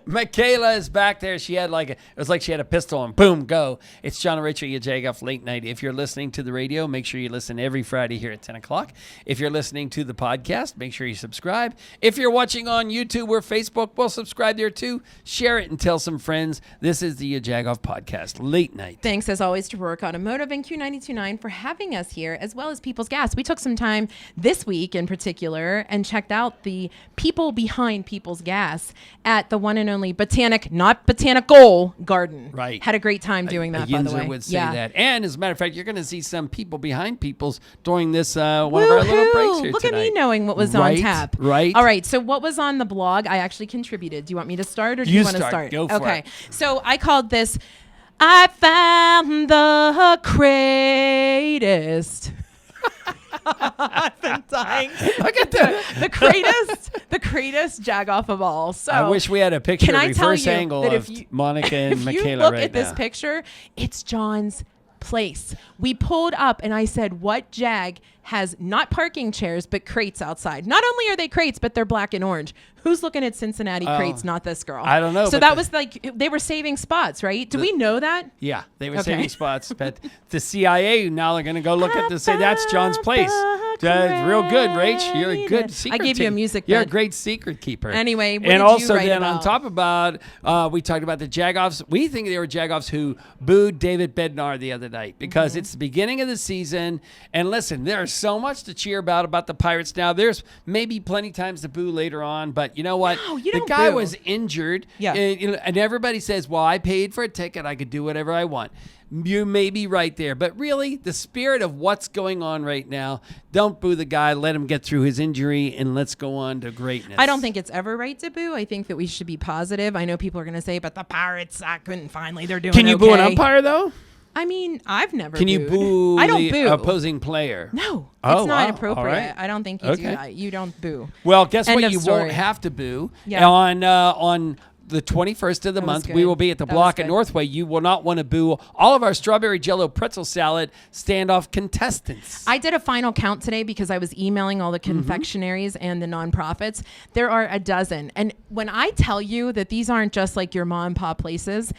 Michaela is back there. She had it was like she had a pistol and boom, go. It's John and Rachel, YaJagOff Late Night. If you're listening to the radio, make sure you listen every Friday here at 10 o'clock. If you're listening to the podcast, make sure you subscribe. If you're watching on YouTube or Facebook, well, subscribe there too. Share it and tell some friends. This is the YaJagOff Podcast, Late Night. Thanks, as always, to Rohrich Automotive and Q929 for having us here, as well as People's Gas. We took some time this week in particular and checked out the people behind People's Gas at the one and only not botanical garden. Right. Had a great time doing that, by the way. Would say that. And as a matter of fact, you're going to see some people behind People's during this one of our little breaks here Look tonight. at me knowing what was on tap. Right. All right. So what was on the blog? I actually contributed. Do you want me to start or do you want to start? Go for it. So I called this, I found the greatest. I've been dying. Look at the greatest Jagoff of all. So I wish we had a picture reverse angle of you, Monica and Michaela right now. If you look at this picture, it's John's place. We pulled up and I said, what Jag has not parking chairs, but crates outside? Not only are they crates, but they're black and orange. Who's looking at Cincinnati crates? Not this girl. I don't know. So that was they were saving spots, right? Do we know that? Yeah, they were saving spots. But the CIA now are going to go look at this, say that's John's place. That's real good, Rach. You're a good secret. I gave you a music. You're a great secret keeper. Anyway, what and did also you write then about? on top about we talked about the Jagoffs. We think they were Jagoffs who booed David Bednar the other night because it's the beginning of the season. And listen, there's so much to cheer about the Pirates now. There's maybe plenty times to boo later on, but you know what? No, the guy was injured. Yeah. And everybody says, well, I paid for a ticket. I could do whatever I want. You may be right there. But really, the spirit of what's going on right now, don't boo the guy. Let him get through his injury, and let's go on to greatness. I don't think it's ever right to boo. I think that we should be positive. I know people are going to say, but the Pirates, I couldn't finally. They're doing Can you boo an umpire, though? I mean, I've never Can you boo I don't the boo. opposing player? No, Oh, it's not wow. appropriate. All right. I don't think you do that. You don't boo. Well, guess End what? of You story. won't have to boo. Yeah. On the 21st of the month, we will be at the block at Northway. You will not want to boo all of our strawberry jello pretzel salad standoff contestants. I did a final count today because I was emailing all the confectionaries and the nonprofits. There are a dozen. And when I tell you that these aren't just like your mom and pop places,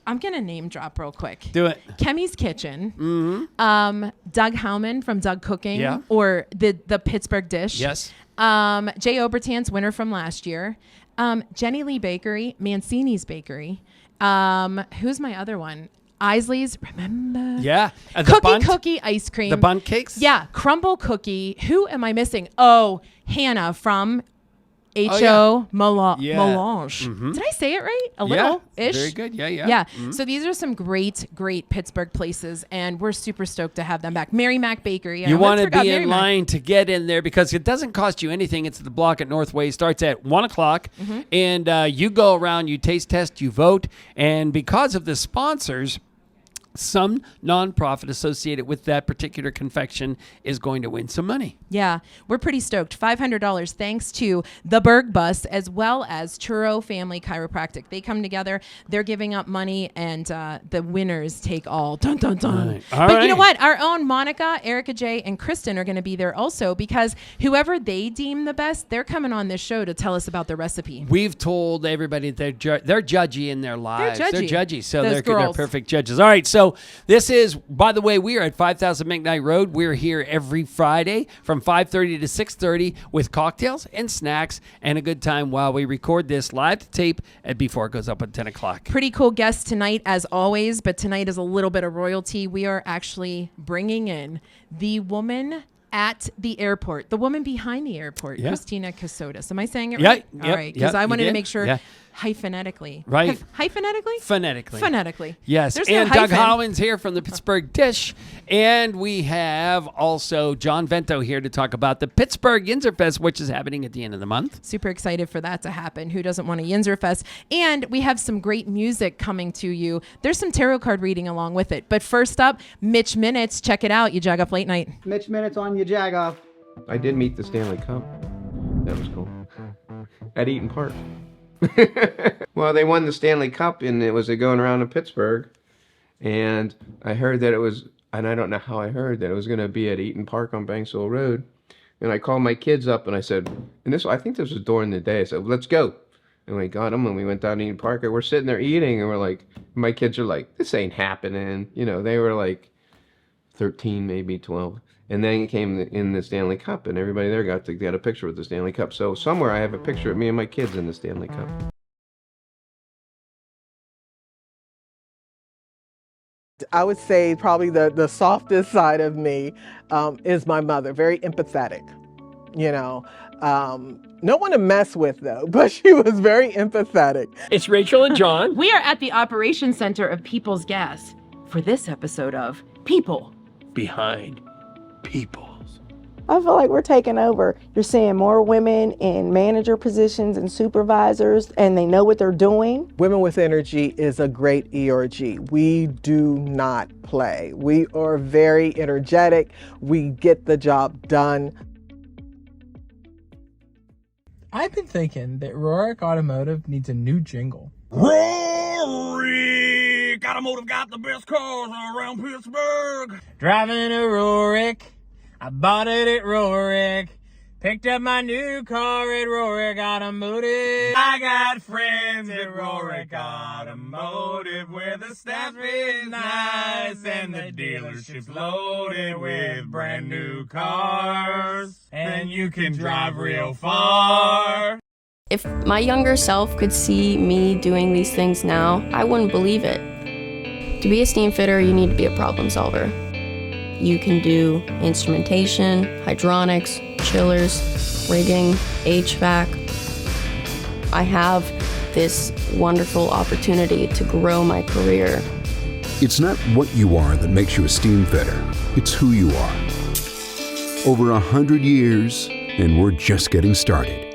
I'm going to name drop real quick. Do it. Kemi's Kitchen. Doug Howman from Doug Cooking. Yeah. Or the Pittsburgh Dish. Yes. Jay Obertan's winner from last year. Jenny Lee Bakery. Mancini's Bakery. Who's my other one? Isley's, remember? Yeah. Cookie ice cream. The Bundt cakes? Yeah. Crumble Cookie. Who am I missing? Oh, Hannah from H.O. Melange. Did I say it right? A little-ish? Very good. Yeah. Yeah. So these are some great Pittsburgh places, and we're super stoked to have them back. Mary Mac Bakery. You want to be in line to get in there because it doesn't cost you anything. It's at the block at Northway. Starts at 1 o'clock, and you go around, you taste test, you vote, and because of the sponsors, some nonprofit associated with that particular confection is going to win some money. Yeah, we're pretty stoked. $500 thanks to the Berg Bus as well as Churro Family Chiropractic. They come together, they're giving up money, and the winners take all. Dun, dun, dun. Right. But you know what? Our own Monica, Erica J, and Kristen are going to be there also because whoever they deem the best, they're coming on this show to tell us about the recipe. We've told everybody they're judgy in their lives. They're judgy. So they're perfect judges. All right, so this is, by the way, we are at 5000 McKnight Road. We're here every Friday from 5:30 to 6:30 with cocktails and snacks and a good time while we record this live to tape and before it goes up at 10 o'clock. Pretty cool guest tonight, as always, but tonight is a little bit of royalty. We are actually bringing in the woman at the airport, the woman behind the airport, Christina Casotis. Am I saying it right? All right, because I wanted to make sure phonetically. Right. Phonetically? Phonetically. Yes. There's and no Doug hyphen. Howland's here from the Pittsburgh Dish. And we have also John Vento here to talk about the Pittsburgh Yinzerfest, which is happening at the end of the month. Super excited for that to happen. Who doesn't want a Yinzerfest? And we have some great music coming to you. There's some tarot card reading along with it. But first up, Mitch Minutes. Check it out. YaJagOff Late Night. Mitch Minutes on YaJagOff. I did meet the Stanley Cup. That was cool. At Eaton Park. Well, they won the Stanley Cup, and it was going around in Pittsburgh. And I heard that it was, and I don't know how I heard that it was going to be at Eaton Park on Banksville Road. And I called my kids up, and I said, and this, I think this was during the day. I said, let's go. And we got them, and we went down to Eden Park, and we're sitting there eating, and we're like, my kids are like, this ain't happening. You know, they were like 13, maybe 12. And then it came in the Stanley Cup, and everybody there got to get a picture with the Stanley Cup. So somewhere I have a picture of me and my kids in the Stanley Cup. I would say probably the softest side of me is my mother, very empathetic, you know. No one to mess with though, but she was very empathetic. It's Rachel and John. We are at the Operations Center of People's Gas for this episode of People Behind Peoples. I feel like we're taking over. You're seeing more women in manager positions and supervisors, and they know what they're doing. Women with Energy is a great ERG. We do not play. We are very energetic. We get the job done. I've been thinking that Rohrich Automotive needs a new jingle. Rohrich Automotive got the best cars around Pittsburgh. Driving a Rohrich, I bought it at Rohrich. Picked up my new car at Rohrich Automotive. I got friends at Rohrich Automotive where the staff is nice and the dealership's loaded with brand new cars. And you can drive real far. If my younger self could see me doing these things now, I wouldn't believe it. To be a steam fitter, you need to be a problem solver. You can do instrumentation, hydronics, chillers, rigging, HVAC. I have this wonderful opportunity to grow my career. It's not what you are that makes you a steam fitter. It's who you are. Over 100 years, and we're just getting started.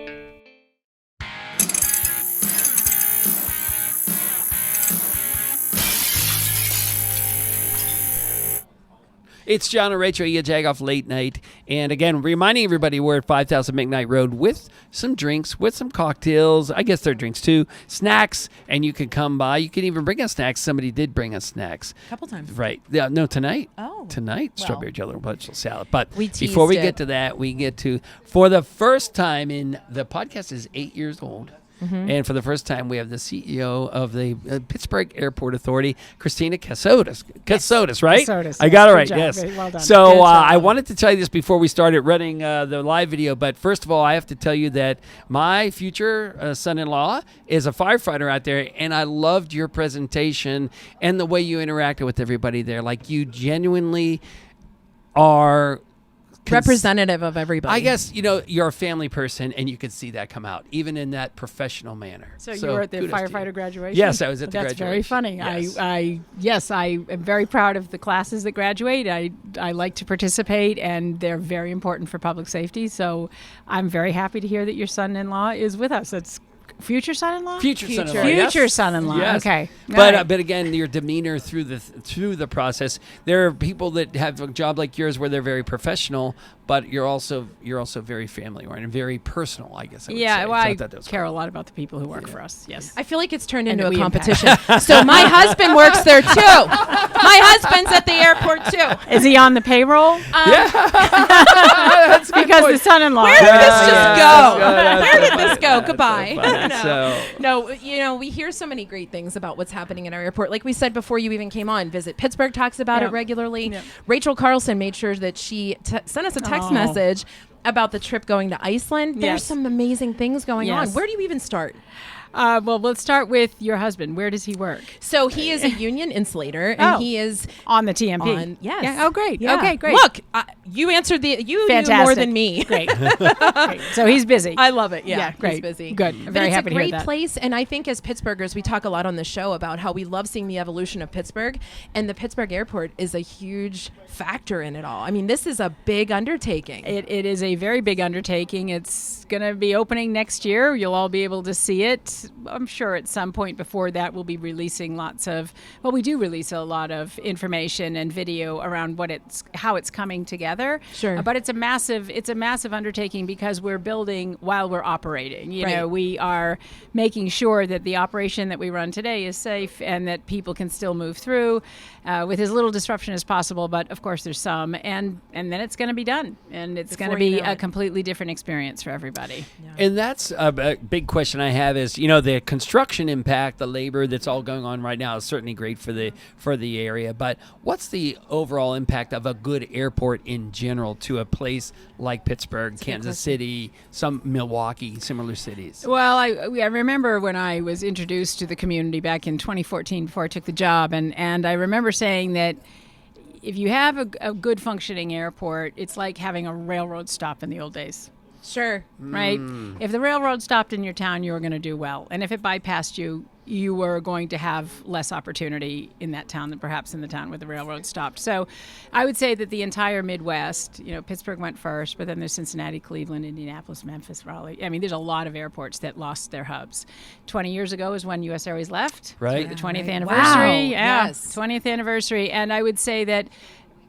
It's John and Rachel, YaJagOff Late Night. And again, reminding everybody we're at 5000 McKnight Road with some drinks, with some cocktails. I guess they're drinks too. Snacks, and you can come by. You can even bring us snacks. Somebody did bring us snacks. a couple times. Right. Yeah, no, tonight. Oh. Tonight, Well. strawberry jello and vegetable salad. But We before we teased get it. to that, we get to, for the first time in, the podcast is 8 years old. And for the first time, we have the CEO of the Pittsburgh Airport Authority, Christina Cassotis. Cassotis, right? Cassotis, I got it yes. right, Good job. yes. Very well done. So Good job. I wanted to tell you this before we started running the live video, but first of all, I have to tell you that my future son-in-law is a firefighter out there, and I loved your presentation and the way you interacted with everybody there. Like, you genuinely are Representative of everybody. I guess, you know, you're a family person, and you could see that come out, even in that professional manner. So you were at the kudos to you. firefighter graduation? Yes, I was at the That's very graduation. funny. Yes. I am very proud of the classes that graduate. I like to participate, and they're very important for public safety. So I'm very happy to hear that your son-in-law is with us. It's future son-in-law? Future son-in-law, Future yes. son-in-law. Yes. Okay. But All right. but again, your demeanor through the process. There are people that have a job like yours where they're very professional, but you're also very family oriented, very personal. I guess. I would say. Yeah, well, So I thought that was care cool. a lot about the people who work for us. Yes. I feel like it's turned And into a we impact. competition. So my husband works there too. My husband's at the airport too. Is he on the payroll? That's a good Because point. the son-in-law. Where did this just go? That's Where did so this funny. go? That's Goodbye. so funny. No. So- No, you know, we hear so many great things about what's happening in our airport. Like we said before you even came on, Visit Pittsburgh talks about Yeah. it regularly. Yeah. Rachel Carlson made sure that she sent us a text message about the trip going to Iceland. There's Yes. some amazing things going on. Yes. Where do you even start? Well, let's start with your husband. Where does he work? So he is a union insulator, and Oh. he is On the TMP. on. Yes. Yeah. Oh, great. Yeah. Okay, great. Look, you answered you knew Fantastic. more than me. Great. Great. So he's busy. I love it. Yeah, great. He's busy. Good. I'm But very it's happy a to hear great that. place, and I think as Pittsburghers, we talk a lot on the show about how we love seeing the evolution of Pittsburgh, and the Pittsburgh Airport is a huge factor in it all. I mean, this is a big undertaking. It is a very big undertaking. It's going to be opening next year. You'll all be able to see it. I'm sure at some point before that we'll be releasing we do release a lot of information and video around how it's coming together. Sure. But it's a massive undertaking because we're building while we're operating. You Right. know, we are making sure that the operation that we run today is safe and that people can still move through with as little disruption as possible. But of course there's some, and then it's going to be done, and it's going to Before you be know a it. completely different experience for everybody. And that's a big question I have is, you know, the construction impact, the labor that's all going on right now is certainly great for the area. But what's the overall impact of a good airport in general to a place like Pittsburgh, Kansas City, some Milwaukee, similar cities? Well, I remember when I was introduced to the community back in 2014 before I took the job, and I remember saying that if you have a good functioning airport, it's like having a railroad stop in the old days. Sure. Right? If the railroad stopped in your town, you were going to do well. And if it bypassed you, you were going to have less opportunity in that town than perhaps in the town where the railroad stopped. So I would say that the entire Midwest, Pittsburgh went first, but then there's Cincinnati, Cleveland, Indianapolis, Memphis, Raleigh. I mean, there's a lot of airports that lost their hubs. 20 years ago is when U.S. Airways left. Right. The 20th Wow. anniversary. Yeah, Yes. 20th anniversary. And I would say that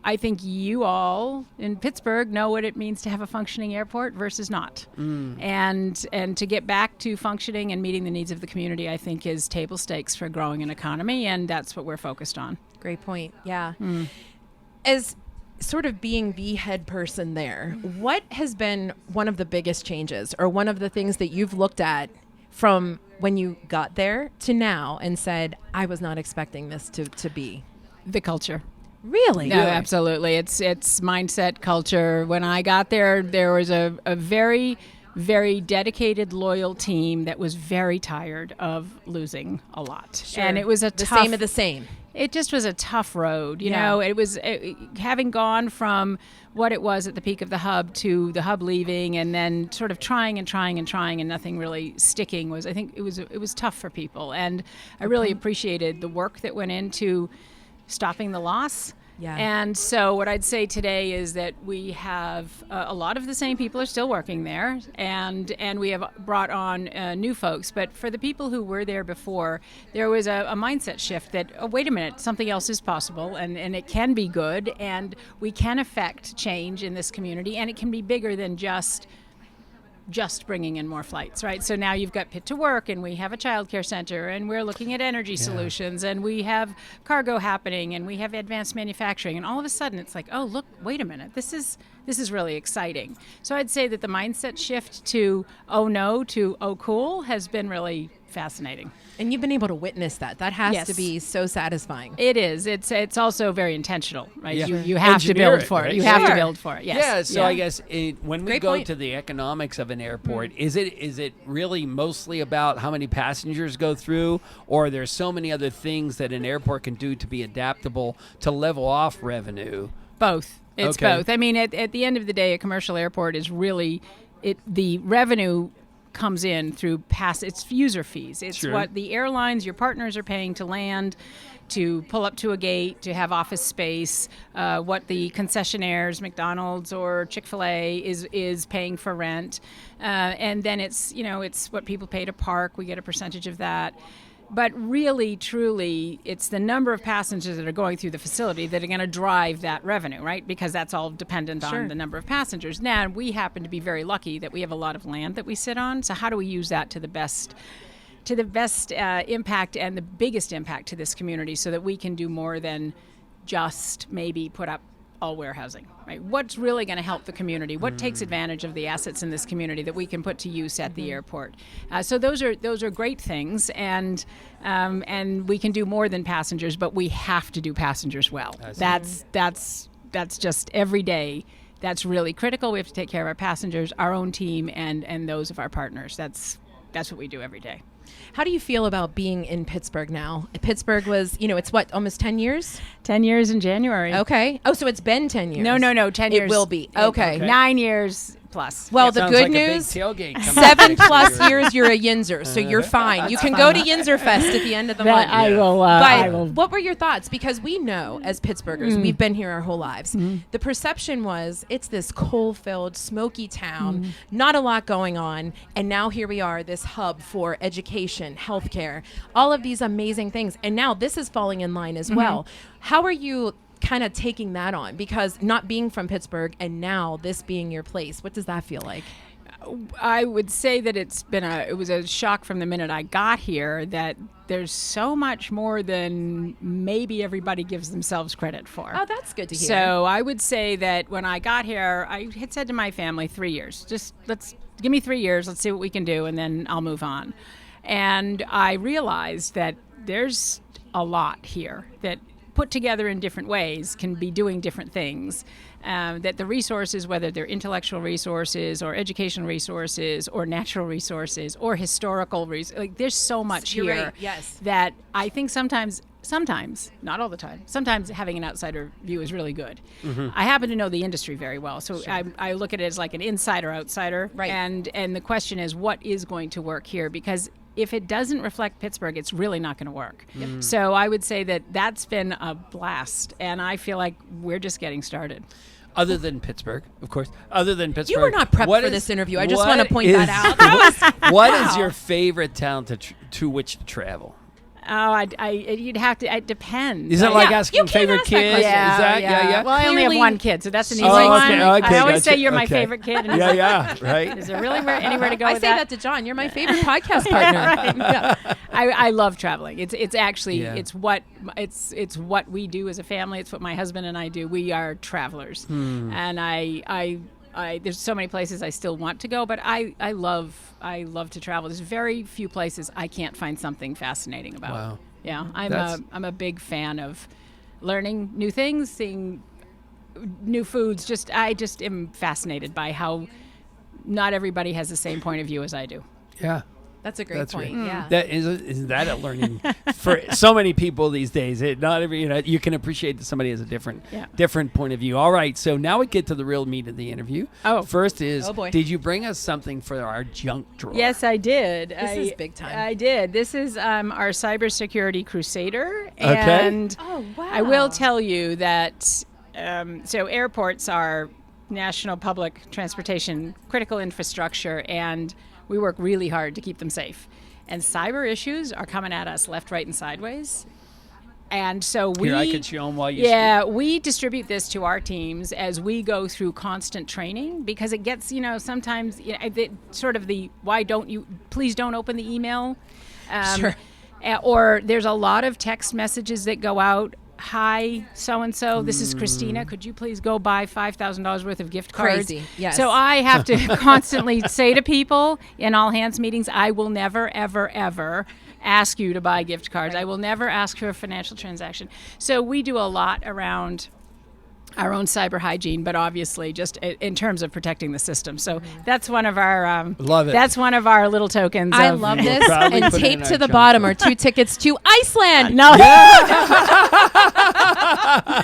I think you all in Pittsburgh know what it means to have a functioning airport versus not. And to get back to functioning and meeting the needs of the community, I think, is table stakes for growing an economy, and that's what we're focused on. Great point. Yeah. As sort of being the head person there, what has been one of the biggest changes or one of the things that you've looked at from when you got there to now and said, I was not expecting this to be? The culture. Really? No, absolutely. It's mindset, culture. When I got there, there was a very, very dedicated, loyal team that was very tired of losing a lot. Sure. And it was the tough, same of the same. It just was a tough road. You Yeah. know, it was having gone from what it was at the peak of the hub to the hub leaving, and then sort of trying and nothing really sticking. I think it was tough for people, and I really appreciated the work that went into stopping the loss. Yeah. And so what I'd say today is that we have a lot of the same people are still working there, and we have brought on new folks. But for the people who were there before, there was a mindset shift that, oh, wait a minute, something else is possible, and it can be good, and we can affect change in this community, and it can be bigger than just bringing in more flights, right? So now you've got Pit to Work, and we have a child care center, and we're looking at energy solutions, and we have cargo happening, and we have advanced manufacturing, and all of a sudden it's like, oh, look, wait a minute, this is really exciting. So I'd say that the mindset shift to oh no to oh cool has been really fascinating. And you've been able to witness that. That has Yes. to be so satisfying. It is. It's also very intentional, right? Yeah. You have to Engineer build it, for right? it. You have to Sure. build for it. Yes. Yeah, so I guess when we Great go point. to the economics of an airport, is it really mostly about how many passengers go through, or there's so many other things that an airport can do to be adaptable to level off revenue? Both. It's Okay. both. I mean, at the end of the day, a commercial airport is really the revenue comes in through it's user fees. It's Sure. what the airlines, your partners, are paying to land, to pull up to a gate, to have office space, what the concessionaires, McDonald's or Chick-fil-A is paying for rent, and then it's what people pay to park. We get a percentage of that. But really, truly, it's the number of passengers that are going through the facility that are going to drive that revenue, right? Because that's all dependent on the number of passengers. Now, we happen to be very lucky that we have a lot of land that we sit on. So how do we use that to the best impact and the biggest impact to this community so that we can do more than just maybe put up all warehousing, right? What's really going to help the community? What takes advantage of the assets in this community that we can put to use at the airport? So those are great things, and we can do more than passengers, but we have to do passengers well. That's just every day. That's really critical. We have to take care of our passengers, our own team, and those of our partners. That's what we do every day. How do you feel about being in Pittsburgh now? Pittsburgh was, it's what, almost 10 years? 10 years in January. Okay. Oh, so it's been 10 years. No, 10 years. It will be. Okay. 9 years plus. Well, the Sounds good like a big news, tailgate coming up 7 next plus year. years you're a Yinzer, so you're fine. You can go to Yinzer Fest at the end of the month. I will. But what were your thoughts? Because we know, as Pittsburghers, we've been here our whole lives. The perception was it's this coal-filled, smoky town, not a lot going on, and now here we are, this hub for education, healthcare, all of these amazing things. And now this is falling in line as well. How are you kind of taking that on? Because not being from Pittsburgh and now this being your place, what does that feel like? I would say that it was a shock from the minute I got here that there's so much more than maybe everybody gives themselves credit for. Oh, that's good to hear. So I would say that when I got here, I had said to my family, 3 years. Just give me 3 years. Let's see what we can do, and then I'll move on. And I realized that there's a lot here that put together in different ways can be doing different things. That the resources, whether they're intellectual resources or educational resources or natural resources or historical resources, like there's so much You're here right, yes. that I think sometimes, not all the time, sometimes having an outsider view is really good. I happen to know the industry very well, so I look at it as like an insider-outsider. Right. And the question is, what is going to work here? Because if it doesn't reflect Pittsburgh, it's really not going to work. So I would say that that's been a blast, and I feel like we're just getting started. Other than Pittsburgh, of course. Other than Pittsburgh. You were not prepped for this interview. I just want to point that out. What is your favorite town to which to travel? Oh, you'd have to. It depends. Is it like asking favorite kid? Yeah. Well, I only have one kid, so that's an easy one. one. Okay, I always gotcha. say you're my favorite kid. And Right. Is there really anywhere to go I with say that to John. You're my favorite podcast partner. I love traveling. It's actually Yeah. it's what we do as a family. It's what my husband and I do. We are travelers, and I there's so many places I still want to go, but I love to travel. There's very few places I can't find something fascinating about. Wow. Yeah, I'm a big fan of learning new things, seeing new foods. I just am fascinated by how not everybody has the same point of view as I do. Yeah. That's a great point. Yeah. That isn't that a learning for so many people these days? Not every you can appreciate that somebody has a different point of view. All right, so now we get to the real meat of the interview. Oh, first is boy. Did you bring us something for our junk drawer? Yes, I did. This is big time. I did. This is our cybersecurity crusader, Okay. and Oh, wow. I will tell you that so airports are national public transportation critical infrastructure, and we work really hard to keep them safe. And cyber issues are coming at us left, right, and sideways. And so Here, I can show them while you speak. we distribute this to our teams as we go through constant training, because it gets, sometimes sort of the please don't open the email. Sure. Or there's a lot of text messages that go out. Hi, so-and-so, this is Christina. Could you please go buy $5,000 worth of gift cards? Crazy, yes. So I have to constantly say to people in all hands meetings, I will never, ever, ever ask you to buy gift cards. I will never ask for a financial transaction. So we do a lot around our own cyber hygiene, but obviously just in terms of protecting the system. So that's one of our love it. That's one of our little tokens. I love this. proudly And put it in taped our to the junk bottom drawer. are 2 tickets to Iceland. No.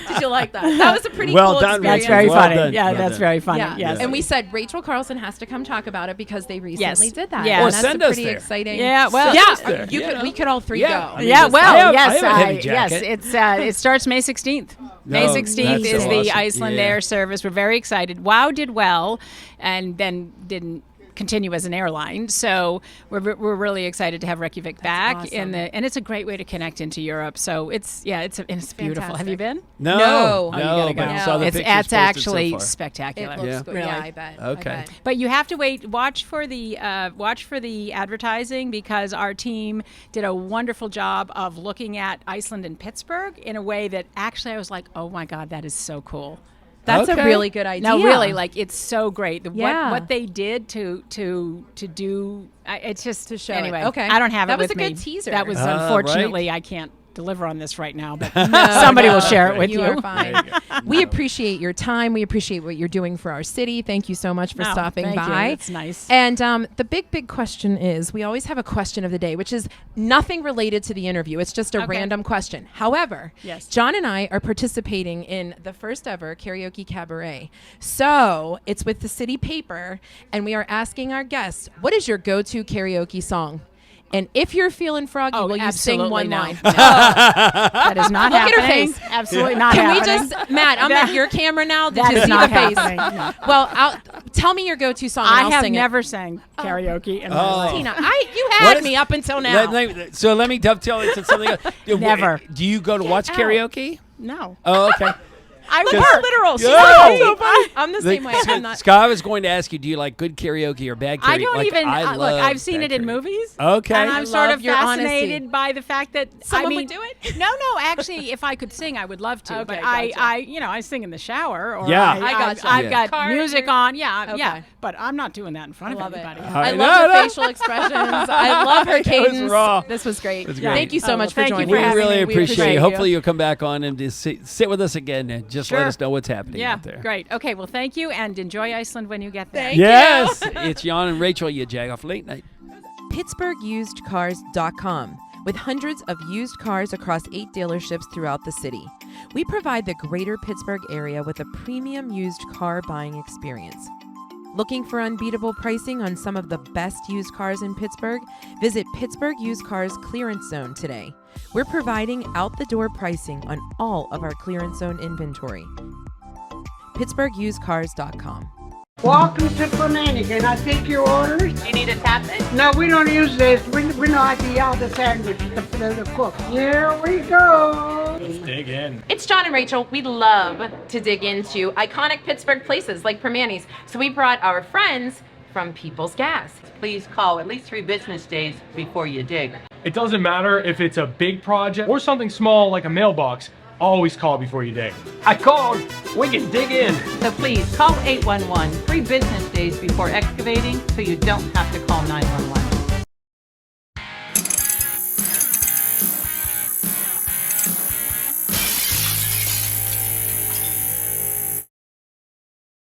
Did you like that? That was a pretty Well cool done, experience. That's very Well funny. done. Yeah, Well that's done. very funny. Yeah. Yes. And we said Rachel Carlson has to come talk about it because they recently Yes. did that. Yeah. And Or that's send a us pretty there. exciting. Yeah, well, yeah, there, we could all three Yeah, go. I mean, Yeah, just- well, I have yes, a heavy yes. jacket. It's it starts May 16th. May No, 16th that's is so the awesome. Iceland Yeah. Air Service. We're very excited. WOW did well, and then didn't continue as an airline. So we're really excited to have Reykjavik back awesome. and it's a great way to connect into Europe. So it's beautiful. Have you been? No, No. Oh, you gotta go. but I saw the It's pictures posted actually so far. spectacular. It looks Yeah. good. Really. Yeah, I bet. Okay. I bet. But you have to watch for the advertising, because our team did a wonderful job of looking at Iceland and Pittsburgh in a way that actually I was like, oh my God, that is so cool. That's Okay. a really good idea. No, really, like it's so great. Yeah. What they did to do, it's just To show it. anyway. Okay. I don't have That it was with a good me. teaser. That was Ah, unfortunately I can't deliver on this right now, but No, somebody no. will share it with you. You are fine. We appreciate your time. We appreciate what you're doing for our city. Thank you so much for Oh, stopping thank you. by. That's nice. And the big question is, we always have a question of the day, which is nothing related to the interview. It's just a Okay. random question. However, Yes. John and I are participating in the first ever karaoke cabaret. So it's with the city paper, and we are asking our guests, what is your go-to karaoke song? And if you're feeling froggy, will you sing absolutely one no. line? That is not Look at her happening. face. Absolutely not Can we happening. just, Matt, I'm at your camera now. Did That you is see not the face? happening. No. Well, tell me your go-to song and I I'll have sing never sang karaoke in my Oh. life. it. Tina, you had What me is- up until now. So let me dovetail into something else. Never. Do you go to watch out. karaoke? No. Oh, okay. I was literal. I'm the same way. I'm not. Scott, I was going to ask you, do you like good karaoke or bad karaoke? I don't even look. I've seen bad it in karaoke. movies. Okay. And I'm sort love of your fascinated honesty. by the fact that Someone would do it? No, actually, if I could sing, I would love to. Okay, but gotcha. I sing in the shower. Or Yeah. I gotcha. I've got Car, music on. Yeah, Okay. yeah. But I'm not doing that in front Love of it. anybody. I love her facial expressions. I love her was cadence. raw. This was great. great. Thank you so Oh, much well, for thank you joining for We us. having really me. We appreciate appreciate it. you. Hopefully you'll come back on and just sit with us again and just let Sure. us know what's happening Yeah, out there. great. Okay, well, thank you, and enjoy Iceland when you get there. Thank Yes, it's Jan and Rachel, YaJagOff Late Night. PittsburghUsedCars.com with hundreds of used cars across 8 dealerships throughout the city. We provide the greater Pittsburgh area with a premium used car buying experience. Looking for unbeatable pricing on some of the best used cars in Pittsburgh? Visit Pittsburgh Used Cars Clearance Zone today. We're providing out-the-door pricing on all of our clearance zone inventory. PittsburghUsedCars.com. Welcome to Fernandez. Can I take your orders? You need a tappet? No, we don't use this. We know how to yell the sandwich to cook. Here we go. Dig in. It's John and Rachel. We love to dig into iconic Pittsburgh places like Permanis. So we brought our friends from People's Gas. Please call at least 3 business days before you dig. It doesn't matter if it's a big project or something small like a mailbox. Always call before you dig. I called. We can dig in. So please call 811 3 business days before excavating so you don't have to call 911.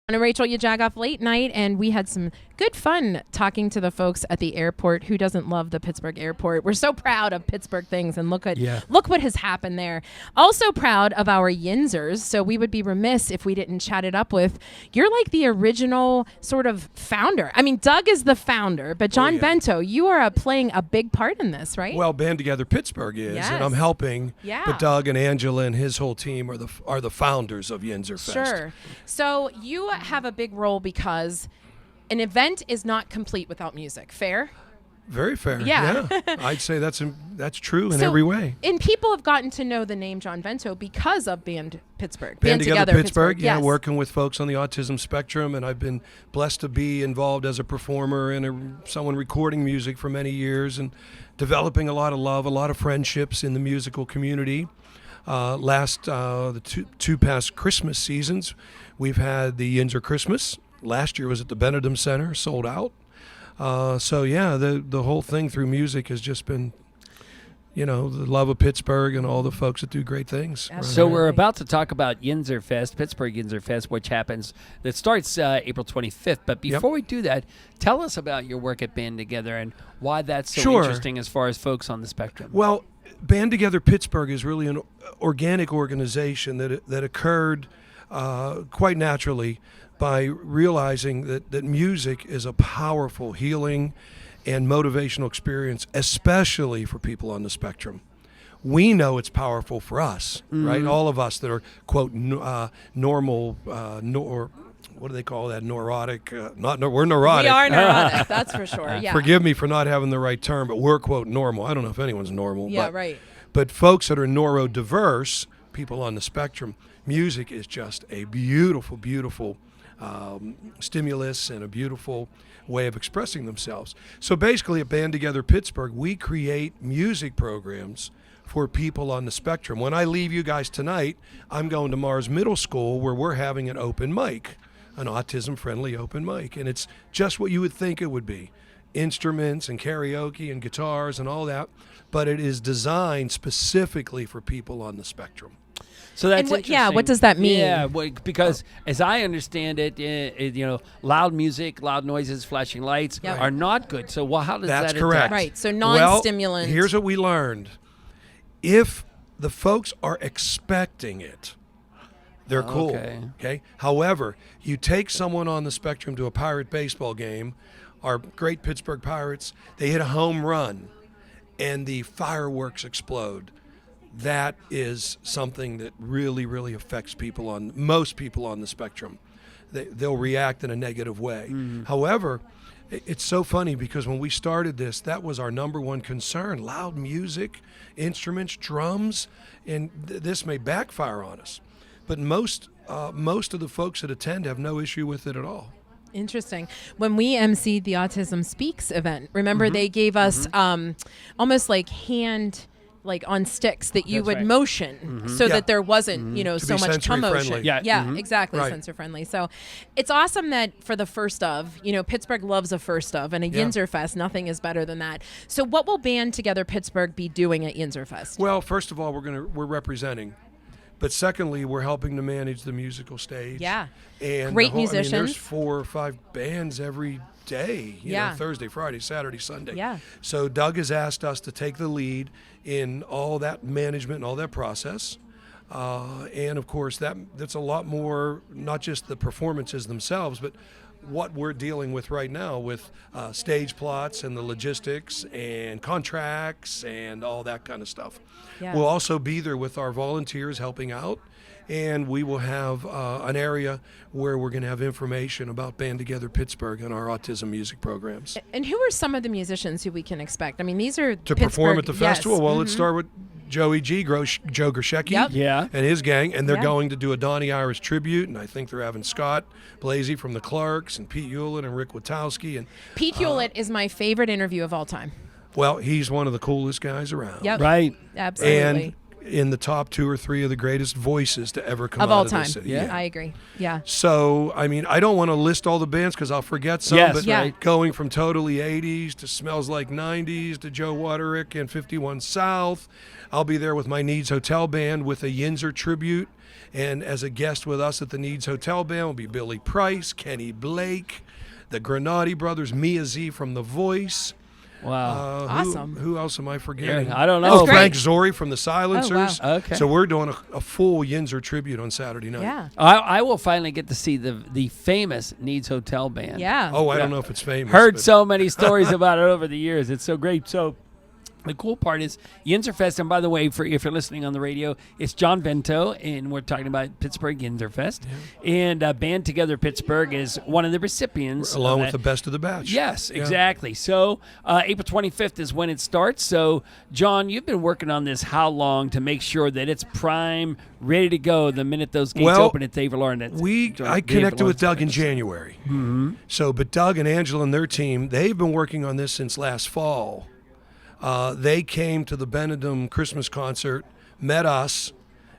And Rachel, YaJagOff Late Night, and we had some good fun talking to the folks at the airport. Who doesn't love the Pittsburgh airport? We're so proud of Pittsburgh things, and look what has happened there. Also proud of our Yinzers, so we would be remiss if we didn't chat it up with. You're like the original sort of founder. I mean, Doug is the founder, but John Bento, you are playing a big part in this, right? Well, Band Together Pittsburgh is, Yes. and I'm helping. Yeah. But Doug and Angela and his whole team are the founders of Yinzer Fest. Sure. So you have a big role because an event is not complete without music. Fair? Very fair. Yeah. I'd say that's true in So- every way. And people have gotten to know the name John Bento because of Band Pittsburgh. Band Together Pittsburgh, Yes. working with folks on the autism spectrum, and I've been blessed to be involved as a performer and someone recording music for many years and developing a lot of love, a lot of friendships in the musical community. The two past Christmas seasons, we've had the Yinzer Christmas. Last year was at the Benedum Center, sold out. The whole thing through music has just been, the love of Pittsburgh and all the folks that do great things. So we're about to talk about Yinzer Fest, Pittsburgh Yinzer Fest, which starts April 25th. But before we do that, tell us about your work at Band Together and why that's so interesting as far as folks on the spectrum. Well, Band Together Pittsburgh is really an organic organization that occurred quite naturally by realizing that music is a powerful healing and motivational experience, especially for people on the spectrum. We know it's powerful for us, right? All of us that are, quote, normal, or what do they call that? Neurotic? We're neurotic. We are neurotic, that's for sure. Yeah. Forgive me for not having the right term, but we're, quote, normal. I don't know if anyone's normal. Yeah, right. But folks that are neurodiverse, people on the spectrum, music is just a beautiful, beautiful stimulus and a beautiful way of expressing themselves. So basically at Band Together Pittsburgh, we create music programs for people on the spectrum. When I leave you guys tonight, I'm going to Mars Middle School where we're having an open mic, an autism-friendly open mic. And it's just what you would think it would be. Instruments and karaoke and guitars and all that, but it is designed specifically for people on the spectrum. So that's interesting. What does that mean? Yeah, because as I understand it, loud music, loud noises, flashing lights are not good. So how does That's that correct. attack? Right, so non-stimulant. Well, here's what we learned. If the folks are expecting it, they're cool. Okay. However, you take someone on the spectrum to a Pirate baseball game, our great Pittsburgh Pirates, they hit a home run, and the fireworks explode. That is something that really, really affects most people on the spectrum. They'll react in a negative way. However, it's so funny because when we started this, that was our number one concern: loud music, instruments, drums, and this may backfire on us. but most of the folks that attend have no issue with it at all. Interesting. When we emceed the Autism Speaks event, remember they gave us almost like hand, like on sticks that you would motion so that there wasn't, so much commotion. Friendly. Yeah, exactly. Right. Sensor friendly. So it's awesome that for the first of, Pittsburgh loves a first of, and a Yinzer Fest, nothing is better than that. So what will Band Together Pittsburgh be doing at Yinzer Fest? Well, first of all, we're representing. But secondly, we're helping to manage the musical stage. Yeah. And great musicians. There's 4 or 5 bands every day, you know, Thursday, Friday, Saturday, Sunday. Yeah. So Doug has asked us to take the lead in all that management and all that process. And of course, that's a lot more, not just the performances themselves, but what we're dealing with right now with stage plots and the logistics and contracts and all that kind of stuff. Yeah. We'll also be there with our volunteers helping out, and we will have an area where we're going to have information about Band Together Pittsburgh and our autism music programs. And who are some of the musicians who we can expect? I mean, these are To perform at the Pittsburgh- festival, well, let's start with Joey G, Joe Grishecki and his gang, and they're going to do a Donnie Iris tribute, and I think they're having Scott Blasey from the Clarks and Pete Hewlett and Rick Witowski. And Pete Hewlett is my favorite interview of all time. well, he's one of the coolest guys around. Yep. Right. Absolutely. And in the top 2 or 3 of the greatest voices to ever come of out all of time. this city. I agree. Yeah. So, I mean, I don't want to list all the bands because I'll forget some, but going from totally 80s to Smells Like 90s to Joe Waterick and 51 South. I'll be there with my Needs Hotel Band with a Yinzer tribute. And as a guest with us at the Needs Hotel Band will be Billy Price, Kenny Blake, the Granati Brothers, Mia Z from The Voice. Wow. Awesome. Who else am I forgetting? I don't know. Oh, Frank Zori from the Silencers. Oh, wow. Okay. So we're doing a full Yinzer tribute on Saturday night. Yeah. I will finally get to see the famous Needs Hotel Band. Yeah. Oh, I don't know if it's famous. Heard but- so many stories about it over the years. It's so great. So the cool part is Yinzer Fest, and by the way, if you're listening on the radio, it's John Vento, and we're talking about Pittsburgh Yinzer Fest. And Band Together Pittsburgh is one of the recipients. Along with that. the best of the batch. Yes, exactly. So April 25th is when it starts. So, John, you've been working on this how long to make sure that it's prime, ready to go the minute those gates open at Dave Lawrence? I connected with Doug in January. So, but Doug and Angela and their team, they've been working on this since last fall. They came to the Benedum Christmas concert, met us,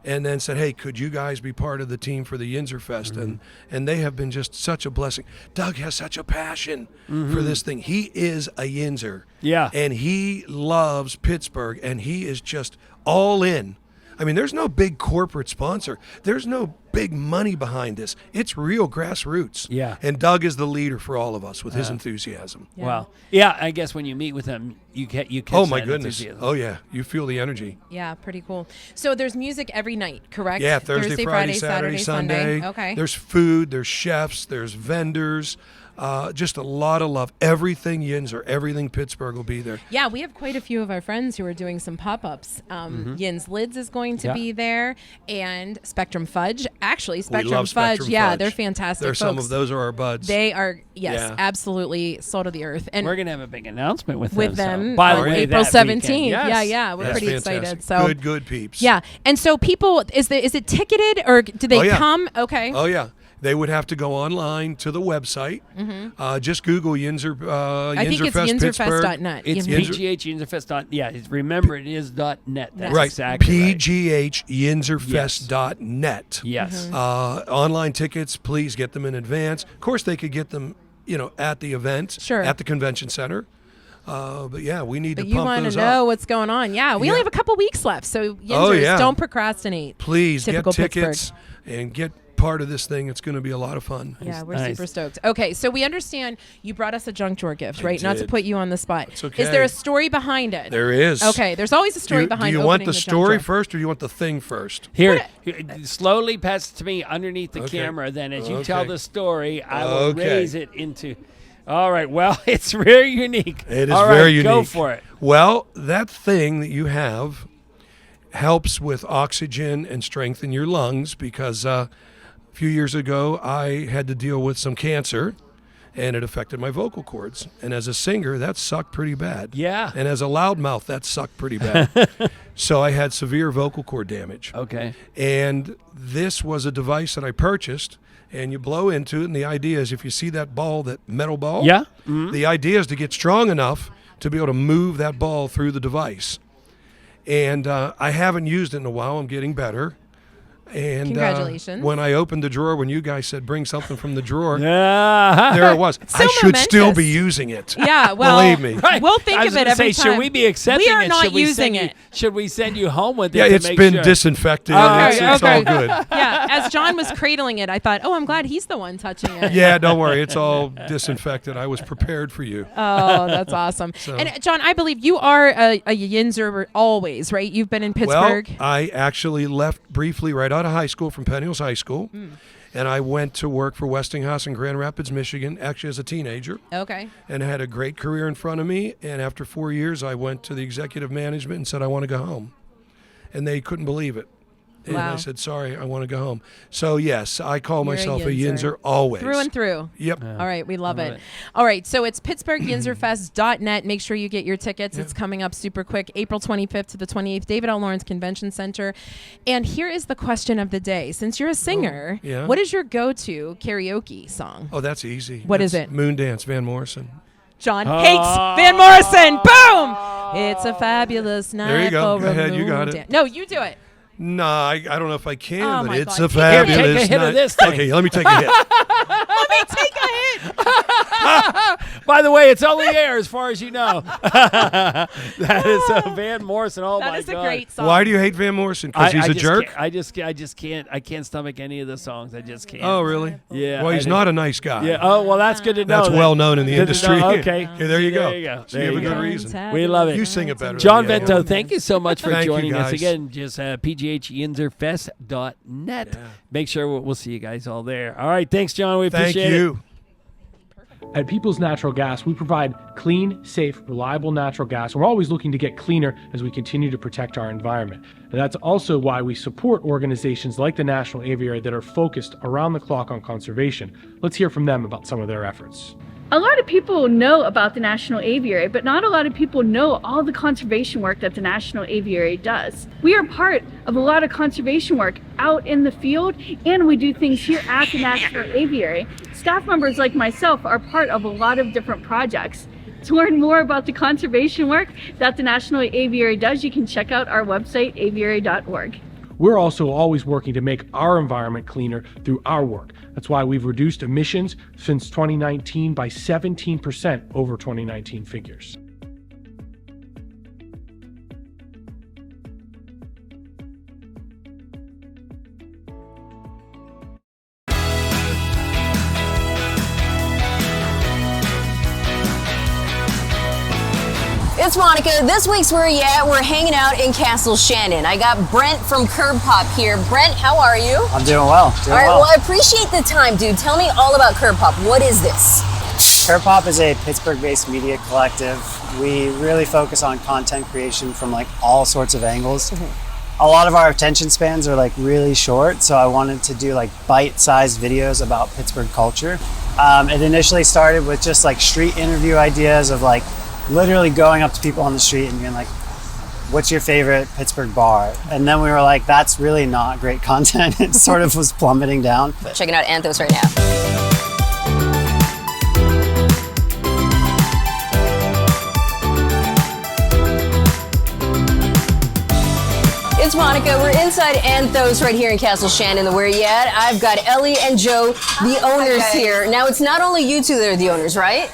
and then said, hey, could you guys be part of the team for the Yinzer Fest? And they have been just such a blessing. Doug has such a passion for this thing. He is a Yinzer. Yeah. And he loves Pittsburgh, and he is just all in. I mean, there's no big corporate sponsor. There's no big money behind this. It's real grassroots. Yeah. And Doug is the leader for all of us with his enthusiasm. Yeah. Wow. Yeah, I guess when you meet with him, you catch Oh, my that goodness. enthusiasm. Oh, yeah. You feel the energy. Yeah, pretty cool. So there's music every night, correct? Yeah, Thursday, Friday, Saturday, Sunday. Okay. There's food, there's chefs, there's vendors. Just a lot of love. Everything Yinzer, everything Pittsburgh will be there. Yeah, we have quite a few of our friends who are doing some pop-ups. Yin's Lids is going to be there, and Spectrum Fudge. Actually, Spectrum we love Fudge. Spectrum Yeah, Fudge. they're fantastic There's folks. some of those are our buds. They are, yes, Yeah. absolutely salt of the earth. And We're going to have a big announcement with with them. them So, by the on way, April that 17th. weekend. Yes. Yeah, we're That's pretty fantastic. excited. So Good peeps. Yeah, and so people, is it ticketed or do they Oh, yeah. come? Okay. Oh, yeah. They would have to go online to the website. Just Google Yinzer, I think it's Yinzerfest Pittsburgh. yinzerfest.net. It's Yinzer- PGH Yinzerfest. Yeah, remember it is .net. That's Right. exactly right. PGHYinzerfest.net. Yes. Online tickets, please get them in advance. Of course, they could get them, at the event, Sure. at the convention center. But yeah, we need But to you pump want those to know up. what's going on. Yeah, we only have a couple weeks left, so Yinzers, Oh, yeah. don't procrastinate. Please Typical get tickets Pittsburgh. and get part of this thing. It's going to be a lot of fun. Yeah, we're Nice. super stoked. Okay, so we understand you brought us a junk drawer gift, right? Not to did. put you on the spot. It's okay. Is there a story behind it? There is. Okay, there's always a story behind Do you want opening the junk story drawer. first or do you want the thing first? Here, slowly pass it to me underneath the Okay. camera. Then as you tell Okay. the story, I will Okay. raise it into... All right, well, it's very unique. It is All right, very unique. Go for it. Well, that thing that you have helps with oxygen and strengthen your lungs because a few years ago I had to deal with some cancer, and it affected my vocal cords. And as a singer, that sucked pretty bad. Yeah. And as a loudmouth, that sucked pretty bad. So I had severe vocal cord damage. Okay. And this was a device that I purchased, and you blow into it, and the idea is if you see that ball, that metal ball, Yeah. Mm-hmm. the idea is to get strong enough to be able to move that ball through the device. And I haven't used it in a while. I'm getting better. And Congratulations. When I opened the drawer, when you guys said bring something from the drawer, Yeah. there it was. so I should still momentous. be using it. Yeah, well, Believe me. Right. We'll think I was of it gonna every say, time. should we be accepting We are it? not Should we using send you, it. Should we send you home with it Yeah, to it's make been sure? disinfected. Okay, It's all good. Yeah, as John was cradling it, I thought, oh, I'm glad he's the one touching it. Yeah, don't worry. It's all disinfected. I was prepared for you. Oh, that's awesome. So- And John, I believe you are a Yinzer always, right? You've been in Pittsburgh. Well, I actually left briefly right out of high school from Penn Hills High School, and I went to work for Westinghouse in Grand Rapids, Michigan, actually as a teenager, Okay. and had a great career in front of me. And after 4 years, I went to the executive management and said, I want to go home. And they couldn't believe it. And Wow. I said, sorry, I want to go home. So, yes, I call You're myself a Yinzer. Yinzer always. Through and through. Yep. All right, we love Love it. it. All right, so it's PittsburghYinzerFest.net. Make sure you get your tickets. It's coming up super quick, April 25th to the 28th, David L. Lawrence Convention Center. And here is the question of the day. Since you're a singer, yeah. what is your go-to karaoke song? Oh, that's easy. What is That's it? Moondance, Van Morrison. John hates Van Morrison. Boom! It's a fabulous night. There you go. for Go a ahead, you got it. moon No, you do it. No, I don't know if I can, Oh but my it's God. a Take a hit. fabulous Take a hit of night. this thing. Okay, let me take a hit. Let me take a hit. By the way, it's only air as far as you know. That is Van Morrison. Oh That my is God. a great song. Why do you hate Van Morrison? Because he's a just jerk? can't- I just can't. I can't stomach any of the songs. I just can't. Oh, really? Yeah. Well, he's not a nice guy. Yeah. Oh, well, that's good to know. That's then. well known in the Good to industry. know. Okay. Okay, there you go. There you go. So There you have you a go. good reason. We love it. You sing it better. John than me. Vento, thank you so much for Thank you, joining us guys. again. Just PGHYinzerFest.net. Yeah. Make sure we'll see you guys all there. All right. Thanks, John. We Thank appreciate you. At People's Natural Gas, we provide clean, safe, reliable natural gas. We're always looking to get cleaner as we continue to protect our environment. And that's also why we support organizations like the National Aviary that are focused around the clock on conservation. Let's hear from them about some of their efforts. A lot of people know about the National Aviary, but not a lot of people know all the conservation work that the National Aviary does. We are part of a lot of conservation work out in the field, and we do things here at the National Aviary. Staff members like myself are part of a lot of different projects. To learn more about the conservation work that the National Aviary does, you can check out our website, aviary.org. We're also always working to make our environment cleaner through our work. That's why we've reduced emissions since 2019 by 17% over 2019 figures. It's Monica. This week's Where You At? We're hanging out in Castle Shannon. I got Brent from Curb Pop here. Brent, how are you? I'm doing well. All right, well, I appreciate the time, dude. Tell me all about Curb Pop. What is this? Curb Pop is a Pittsburgh-based media collective. We really focus on content creation from like all sorts of angles. A lot of our attention spans are like really short, so I wanted to do like bite-sized videos about Pittsburgh culture. It initially started with just like street interview ideas of like literally going up to people on the street and being like, what's your favorite Pittsburgh bar? And then we were like, that's really not great content. It sort of was plummeting down. Checking out Anthos right now. It's Monica. We're inside Anthos right here in Castle Shannon. Where you at? I've got Ellie and Joe, the owners here. Now, it's not only you two that are the owners, right?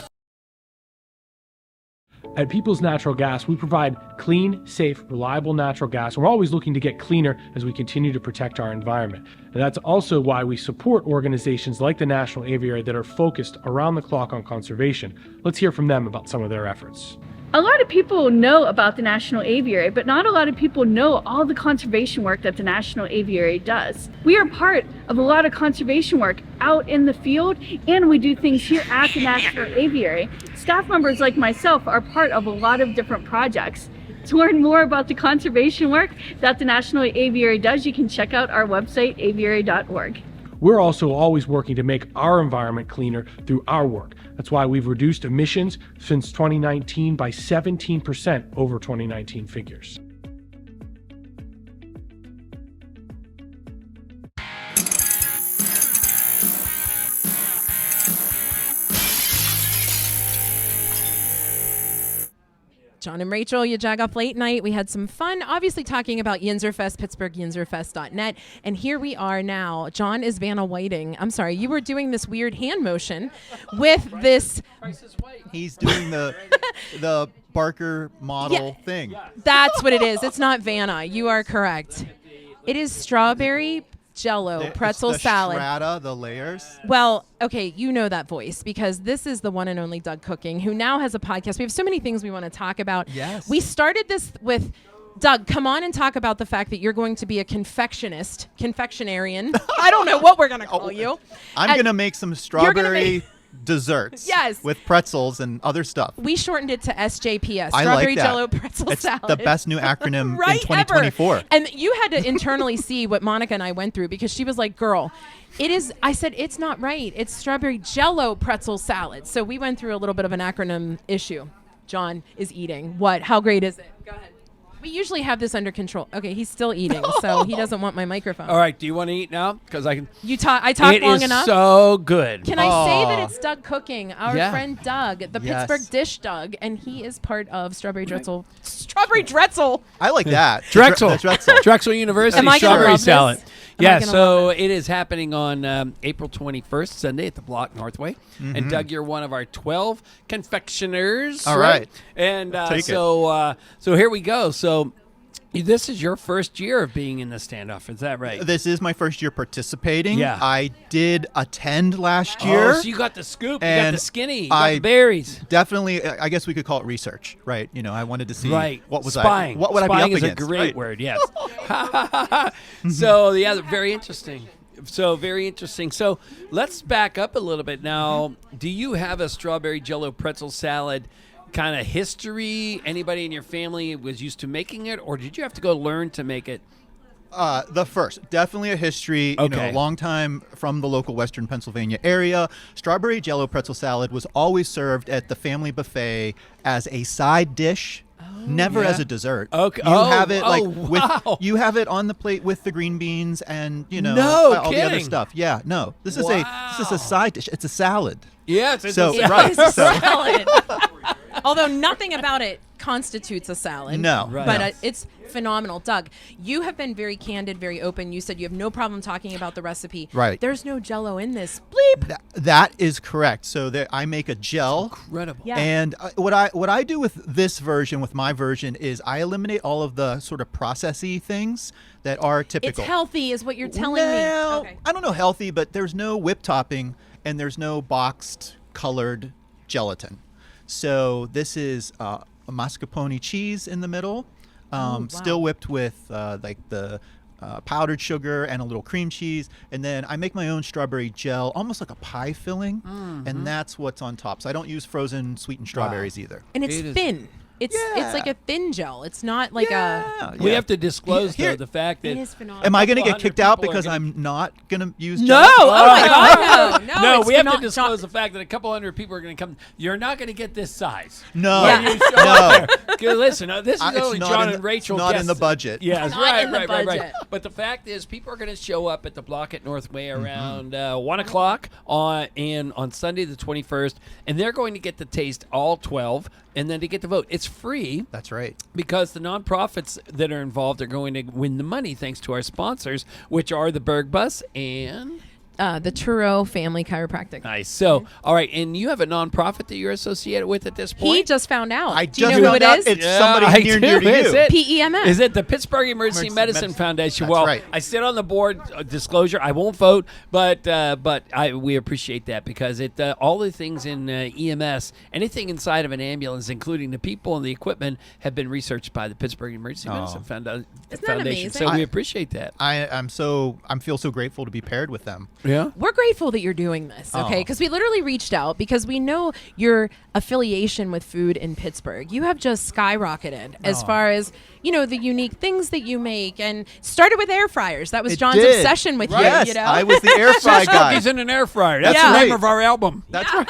At People's Natural Gas, we provide clean, safe, reliable natural gas. We're always looking to get cleaner as we continue to protect our environment. And that's also why we support organizations like the National Aviary that are focused around the clock on conservation. Let's hear from them about some of their efforts. A lot of people know about the National Aviary, but not a lot of people know all the conservation work that the National Aviary does. We are part of a lot of conservation work out in the field, and we do things here at the National Aviary. Staff members like myself are part of a lot of different projects. To learn more about the conservation work that the National Aviary does, you can check out our website, aviary.org. we're also always working to make our environment cleaner through our work. That's why we've reduced emissions since 2019 by 17% over 2019 figures. John and Rachel, YaJagOff Late Night. We had some fun, obviously talking about Yinzerfest, Pittsburgh, Yinzerfest.net. And here we are now. John is Vanna Whiting. I'm sorry, you were doing this weird hand motion with this. He's doing the Barker model thing. That's what it is. It's not Vanna. You are correct. It is strawberry Jello pretzel salad. Strata, the layers. Well, okay, you know that voice because this is the one and only Doug Cooking, who now has a podcast. We have so many things we want to talk about. Yes. We started this with Doug. Come on and talk about the fact that you're going to be a confectionarian. I don't know what we're going to call you. I'm going to make some strawberry desserts. Yes. With pretzels and other stuff. We shortened it to SJPS. I Strawberry like that. Jello pretzel it's salad. the best new acronym Right, in 2024. ever. And you had to internally see what Monica and I went through because she was like, girl, it is, I said, it's not right. It's strawberry Jello pretzel salad. So we went through a little bit of an acronym issue. John is eating. What? How great is it? Go ahead. We usually have this under control. Okay, he's still eating, so he doesn't want my microphone. All right, do you want to eat now? Because I can. I talk long enough. It is so good. Can I say that it's Doug Cooking, our Yeah. friend Doug, the Yes. Pittsburgh Dish Doug, and he is part of Strawberry Drexel. Strawberry Drexel. I like that. Drexel. The Drexel. Drexel University Am I gonna strawberry love this? salad. Am I Yeah, gonna so it is happening on April 21st, Sunday at the Block Northway. Mhm. And Doug, you're one of our 12 confectioners. All right. And Take so here we go. So this is your first year of being in the standoff. Is that right? This is my first year participating. Yeah. I did attend last year. Oh, so you got the scoop. You got and the skinny. You got the berries. Definitely, I guess we could call it research, right? You know, I wanted to see what was Spying. what would Spying I be up is against? a great Right. word, yes. So, yeah, very interesting. So, very interesting. So, let's back up a little bit now. Do you have a strawberry Jello pretzel salad kind of history? Anybody in your family was used to making it, or did you have to go learn to make it? The first, definitely a history, Okay. long time from the local Western Pennsylvania area. Strawberry Jello pretzel salad was always served at the family buffet as a side dish, never Yeah. as a dessert. Okay. You have it wow. you have it on the plate with the green beans and No all the other kidding. stuff. Yeah, no, this is a side dish. It's a salad. Yeah, it's So a right, It's a so- salad. Although nothing about it constitutes a salad. No. Right. But No. it's phenomenal. Doug, you have been very candid, very open. You said you have no problem talking about the recipe. Right. There's no Jello in this. Bleep. That is correct. So I make a gel. Incredible. Yeah. And what I do with this version, with my version, is I eliminate all of the sort of processy things that are typical. It's healthy is what you're telling me. Well, Okay. I don't know healthy, but there's no whip topping and there's no boxed colored gelatin. So this is a mascarpone cheese in the middle, wow. still whipped with like the powdered sugar and a little cream cheese. And then I make my own strawberry gel, almost like a pie filling. And that's what's on top. So I don't use frozen sweetened strawberries either. And it's thin. It's like a thin gel. It's not like a. We have to disclose, Here- though, the fact that. It is phenomenal. Am I going to get 100 kicked out people are because gonna- I'm not going to use No! gel? Oh my God! No! No, it's we have to not- disclose the fact that a couple hundred people are going to come. You're not going to get this size. No. When you show No. up there. 'Cause listen, this is It's only not John in and the- Rachel. not in the guests. budget. Yes, Not right, in the right. budget. But the fact is, people are going to show up at the block at Northway around 1 o'clock on Sunday the 21st, and they're going to get to taste all 12, and then to get to vote. It's free. That's right. Because the nonprofits that are involved are going to win the money thanks to our sponsors, which are the Berg Bus and the Turo Family Chiropractic. Nice. So, all right, and you have a nonprofit that you're associated with at this point? He just found out. I Do you just know who found it out is? it's somebody near to you. Is it? PEMF. Is it the Pittsburgh Emergency Medicine Foundation? That's Well, right. I sit on the board. Disclosure: I won't vote, but we appreciate that because it all the things in EMS, anything inside of an ambulance, including the people and the equipment, have been researched by the Pittsburgh Emergency Medicine Foundation. Isn't that amazing? So we appreciate that. I feel so grateful to be paired with them. Yeah. Yeah. We're grateful that you're doing this, okay? Because we literally reached out because we know your affiliation with food in Pittsburgh. You have just skyrocketed as far as, the unique things that you make, and started with air fryers. That was John's obsession with yes, you, I was the air fry guy. Cookies in an air fryer. That's the name of our album. That's right.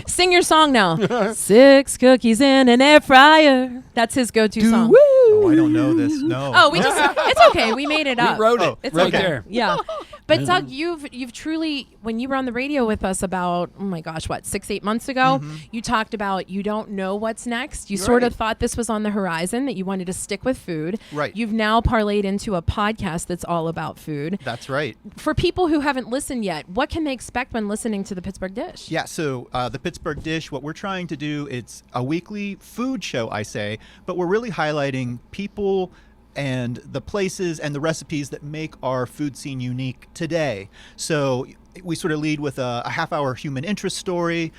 Sing your song now. 6 cookies in an air fryer. That's his go-to song. Oh, I don't know this. No. Oh, it's okay. We made it up. We wrote it. It's right okay. there. Yeah. But Doug, you've truly, when you were on the radio with us about, 6-8 months ago, you talked about you don't know what's next. You sort of thought this was on the horizon, that you wanted to stick with food. Right. You've now parlayed into a podcast that's all about food. That's right. For people who haven't listened yet, what can they expect when listening to the Pittsburgh Dish? Yeah, so the Pittsburgh Dish, what we're trying to do, it's a weekly food show, I say, but we're really highlighting people and the places and the recipes that make our food scene unique today. So we sort of lead with a half-hour human interest story.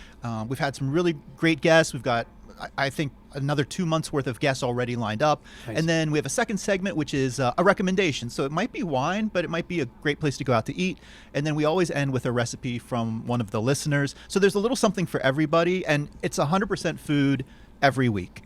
We've had some really great guests. We've got, I think, another 2 months worth of guests already lined up. Nice. And then we have a second segment, which is a recommendation. So it might be wine, but it might be a great place to go out to eat. And then we always end with a recipe from one of the listeners. So there's a little something for everybody, and it's 100% food every week.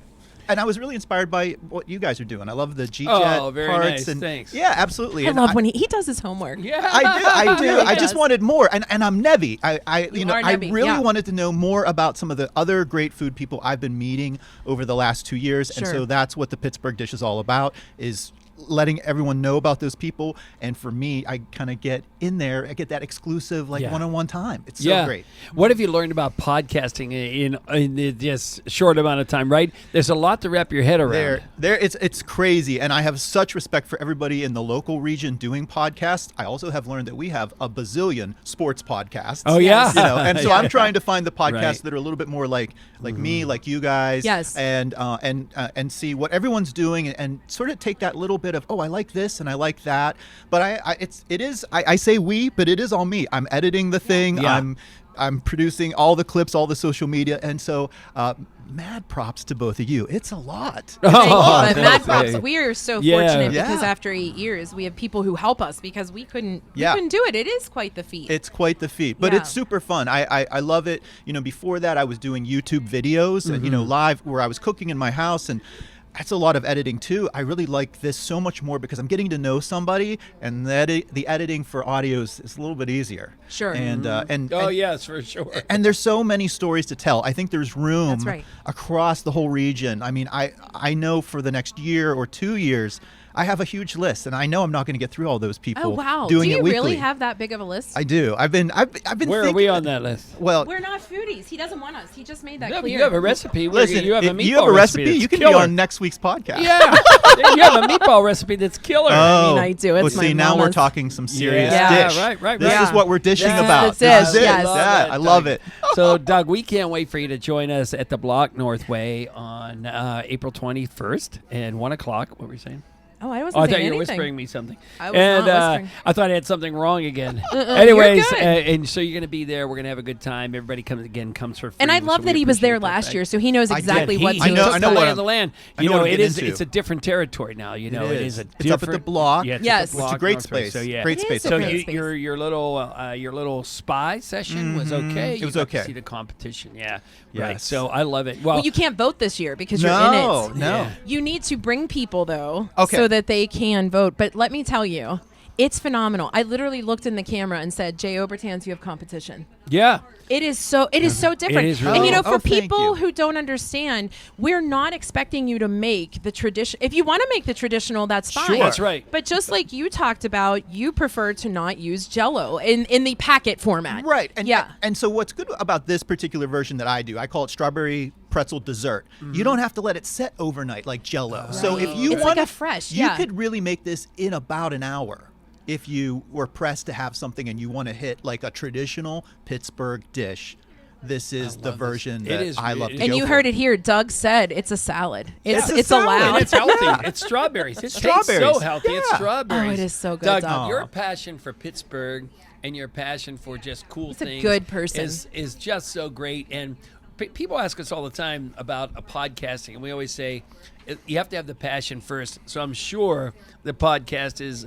And I was really inspired by what you guys are doing. I love the Jeet Jet Oh, very parts. nice. And Thanks. Yeah, absolutely. I And love when he does his homework. Yeah. I do. He I just does. wanted more. And I'm Nevi. I are Nevi, really yeah. wanted to know more about some of the other great food people I've been meeting over the last 2 years. And Sure. so that's what the Pittsburgh Dish is all about, is letting everyone know about those people. And for me, I kind of get in there. I get that exclusive, one-on-one time. It's so great. What have you learned about podcasting in this short amount of time, right? There's a lot to wrap your head around. It's crazy, and I have such respect for everybody in the local region doing podcasts. I also have learned that we have a bazillion sports podcasts. Oh, yeah. And so I'm trying to find the podcasts Right. that are a little bit more like me, like you guys. Yes. And see what everyone's doing, and sort of take that little bit of, I like this and I like that. But I say we, but it is all me. I'm editing the thing. Yeah. I'm producing all the clips, all the social media, and so mad props to both of you. It's a lot. Thank you, but thanks. mad props. Hey. We are so Yeah. fortunate Yeah. because after 8 years, we have people who help us because we couldn't do it. It is quite the feat. It's quite the feat, but Yeah. it's super fun. I love it. Before that, I was doing YouTube videos, and live where I was cooking in my house, and that's a lot of editing too. I really like this so much more because I'm getting to know somebody, and the editing for audios is a little bit easier. Sure. And Yes, for sure. And there's so many stories to tell. I think there's room That's right. across the whole region. I mean, I know for the next year or 2 years, I have a huge list, and I know I'm not going to get through all those people. Oh wow! Doing Do you it weekly. really have that big of a list? I do. I've been. Where thinking, are we on that list? Well, We're not foodies. He doesn't want us. He just made that No, but clear. you have a recipe. listen, you have a if meatball you have a recipe, that's you can killer. be on next week's podcast. Yeah, you have a meatball recipe that's killer. Oh, I do. It's well, see, my now we're mama's. talking some serious Yeah, dish. right. This is what we're dishing Yeah, about. the dish, This is it. yes. Yeah, I love it. So, Doug, we can't wait for you to join us at the Block Northway on April 21st at 1 o'clock. What were you saying? Oh, I wasn't I saying thought you were anything. whispering me something. I was not whispering. I thought I had something wrong again. you're Anyways, good. and so you're going to be there. We're going to have a good time. Everybody comes for free. And I so love we that he was appreciate there that last fact. year, so he knows exactly what to I know I know what lay I'm- of the land. I You know know, what I'm it getting is. into. It's a different territory now. You know, it is a It's different. up at the block. Yeah, it's Yes. at the It's a block great Northway. space. So yeah, Great It space. is a So great space. your little spy session was okay. It was You got to okay. see the competition. Yeah, right. Yes. So I love it. Well, you can't vote this year because you're in No, it. no. Yeah. You need to bring people though, Okay. so that they can vote. But let me tell you, it's phenomenal. I literally looked in the camera and said, "Jay Obertans, you have competition." Yeah. It is so different. is really and you know, different. for Oh, thank people you. who don't understand, we're not expecting you to make the tradition. If you want to make the traditional, that's fine. Sure. That's right. But just like you talked about, you prefer to not use Jell-O in the packet format. Right. And yeah. And so what's good about this particular version that I do, I call it strawberry pretzel dessert. You don't have to let it set overnight like Jell-O. So if you It's want like a fresh, you yeah. could really make this in about an hour. If you were pressed to have something and you want to hit like a traditional Pittsburgh dish, this is the version It that is I love really- to And go you for. heard it here. Doug said it's a salad. It's It's a salad. allowed. And it's healthy. It's strawberries. It Strawberries. tastes so healthy. It's Yeah. strawberries. Oh, it is so good, Doug, Doug. your passion for Pittsburgh and your passion for just cool He's a things good person. is just so great. And people ask us all the time about a podcasting, and we always say you have to have the passion first. So I'm sure the podcast is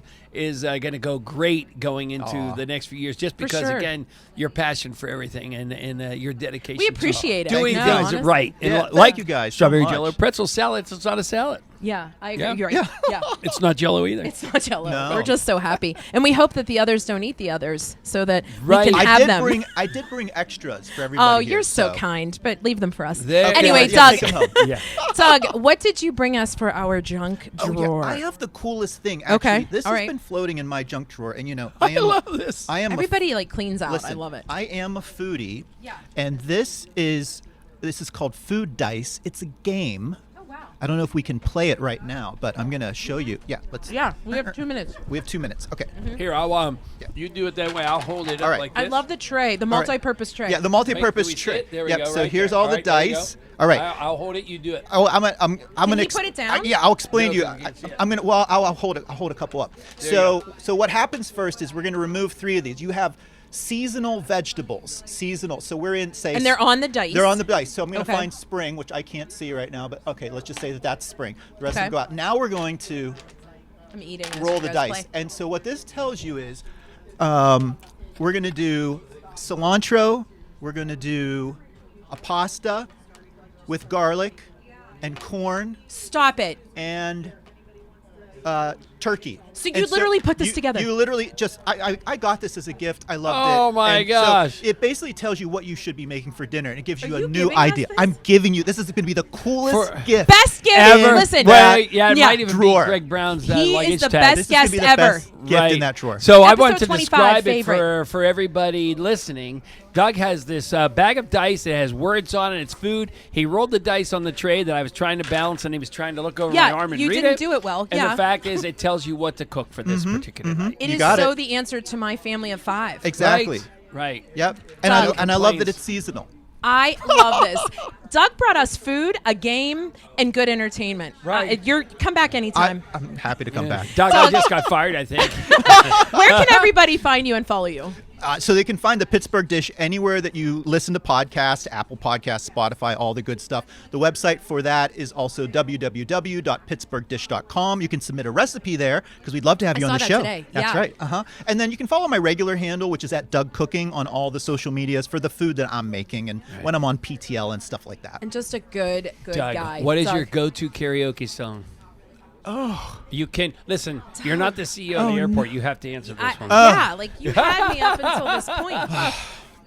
going to go great going into the next few years, just because again your passion for everything and your dedication. We appreciate to doing it. things honestly. right. Yeah, And thank you guys so strawberry much. jello pretzel salad. It's not a salad. Yeah, I agree. Yeah. You're right. Yeah. It's not jello either. It's not Jello. No. We're just so happy, and we hope that the others don't eat the others, so that Right. we can have them. I did bring extras for everybody. Oh, here, you're so kind, but leave them for us. There- Anyway, Yeah, Doug. take 'em home. Yeah. Doug, what did you bring us for our junk Oh, drawer? yeah. I have the coolest thing. Actually, Okay, this all has right. been floating in my junk drawer, and I love this. I am. Everybody like cleans out. Listen, I love it. I am a foodie. Yeah. And this is called Food Dice. It's a game. Oh wow. I don't know if we can play it right now, but I'm gonna show you. Yeah, let's. Yeah, we have 2 minutes. We have 2 minutes. Okay. Here, I'll you do it that way. I'll hold it All up right. like this. I love the tray, the All right. multi-purpose tray. Yeah, the Wait, multi-purpose do we tray. sit? There we Yep. go, So right here's there. all the right, there you dice. go. All right. I'll hold it. You do it. Oh, I'm gonna. you put it down? Yeah, I'll explain No, to you. so we can see it. I'm gonna. Well, I'll hold it. I'll hold a couple up. There you So what happens first is we're gonna remove 3 of these. You have seasonal vegetables. Seasonal. So we're in say. And they're on the dice. They're on the dice. So I'm gonna Okay. find spring, which I can't see right now, but okay, let's just say that that's spring. The rest of Okay. them go out. Now we're going to I'm eating. as roll you the guys dice. play. And so what this tells you is, we're gonna do cilantro. We're gonna do a pasta with garlic and corn Stop it. and turkey. So you And literally put this together? You literally just I got this as a gift. I loved it. Oh my And gosh. So it basically tells you what you should be making for dinner, and it gives you Are a you new giving us idea. this? I'm giving you. This is going to be the coolest gift. Best gift Ever. Listen. Right, yeah, it Yeah. might even Drawer. be Greg Brown's He luggage is the tag. best This is gonna guest be the ever. best gift in that drawer. So I Episode want to 25 describe it for everybody listening. Doug has this bag of dice that has words on it. It's food. He rolled the dice on the tray that I was trying to balance, and he was trying to look over Yeah, my arm and you read didn't it. do it well. And Yeah. the fact is, it tells you what to cook for this particular night. It You is got so it. the answer to my family of 5. Exactly. Right. Yep. And I Doug. love that it's seasonal. I love this. Doug brought us food, a game, and good entertainment. Right. You're come back anytime. I'm happy to come back. Doug, I just got fired, I think. Where can everybody find you and follow you? So they can find the Pittsburgh Dish anywhere that you listen to podcasts, Apple Podcasts, Spotify, all the good stuff. The website for that is also www.pittsburghdish.com. You can submit a recipe there because we'd love to have you I on saw the that show. today. That's Yeah. right. And then you can follow my regular handle, which is at Doug Cooking on all the social medias for the food that I'm making and when I'm on PTL and stuff like that. And just a good Doug, guy. what is Doug. your go-to karaoke song? Oh. You can listen. You're not the CEO of the airport. You have to answer this one. Yeah, like you had me up until this point.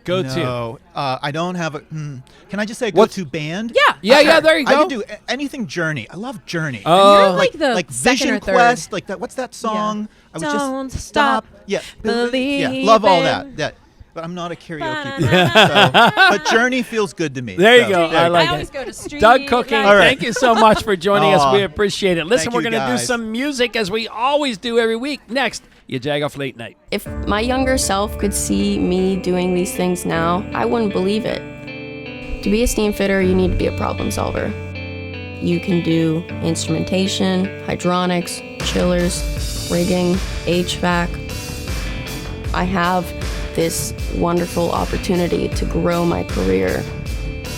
Go No, I don't have a. Can I just say go-to band? Yeah. Yeah, there you I go. can do anything Journey. I love Journey. Oh. You're like the like second Vision or third. Quest, like that. What's that song? I was Don't just stop Yeah, believing. yeah, love all that. That. But I'm not a karaoke person. But Journey feels good to me. There you So, go. I like I always it. go to Street. Doug Cooking, All right. thank you so much for joining us. We appreciate it. Listen, Thank we're you, going to do guys. some music as we always do every week. Next, YaJagOff Late Night. If my younger self could see me doing these things now, I wouldn't believe it. To be a steam fitter, you need to be a problem solver. You can do instrumentation, hydronics, chillers, rigging, HVAC. I have this wonderful opportunity to grow my career.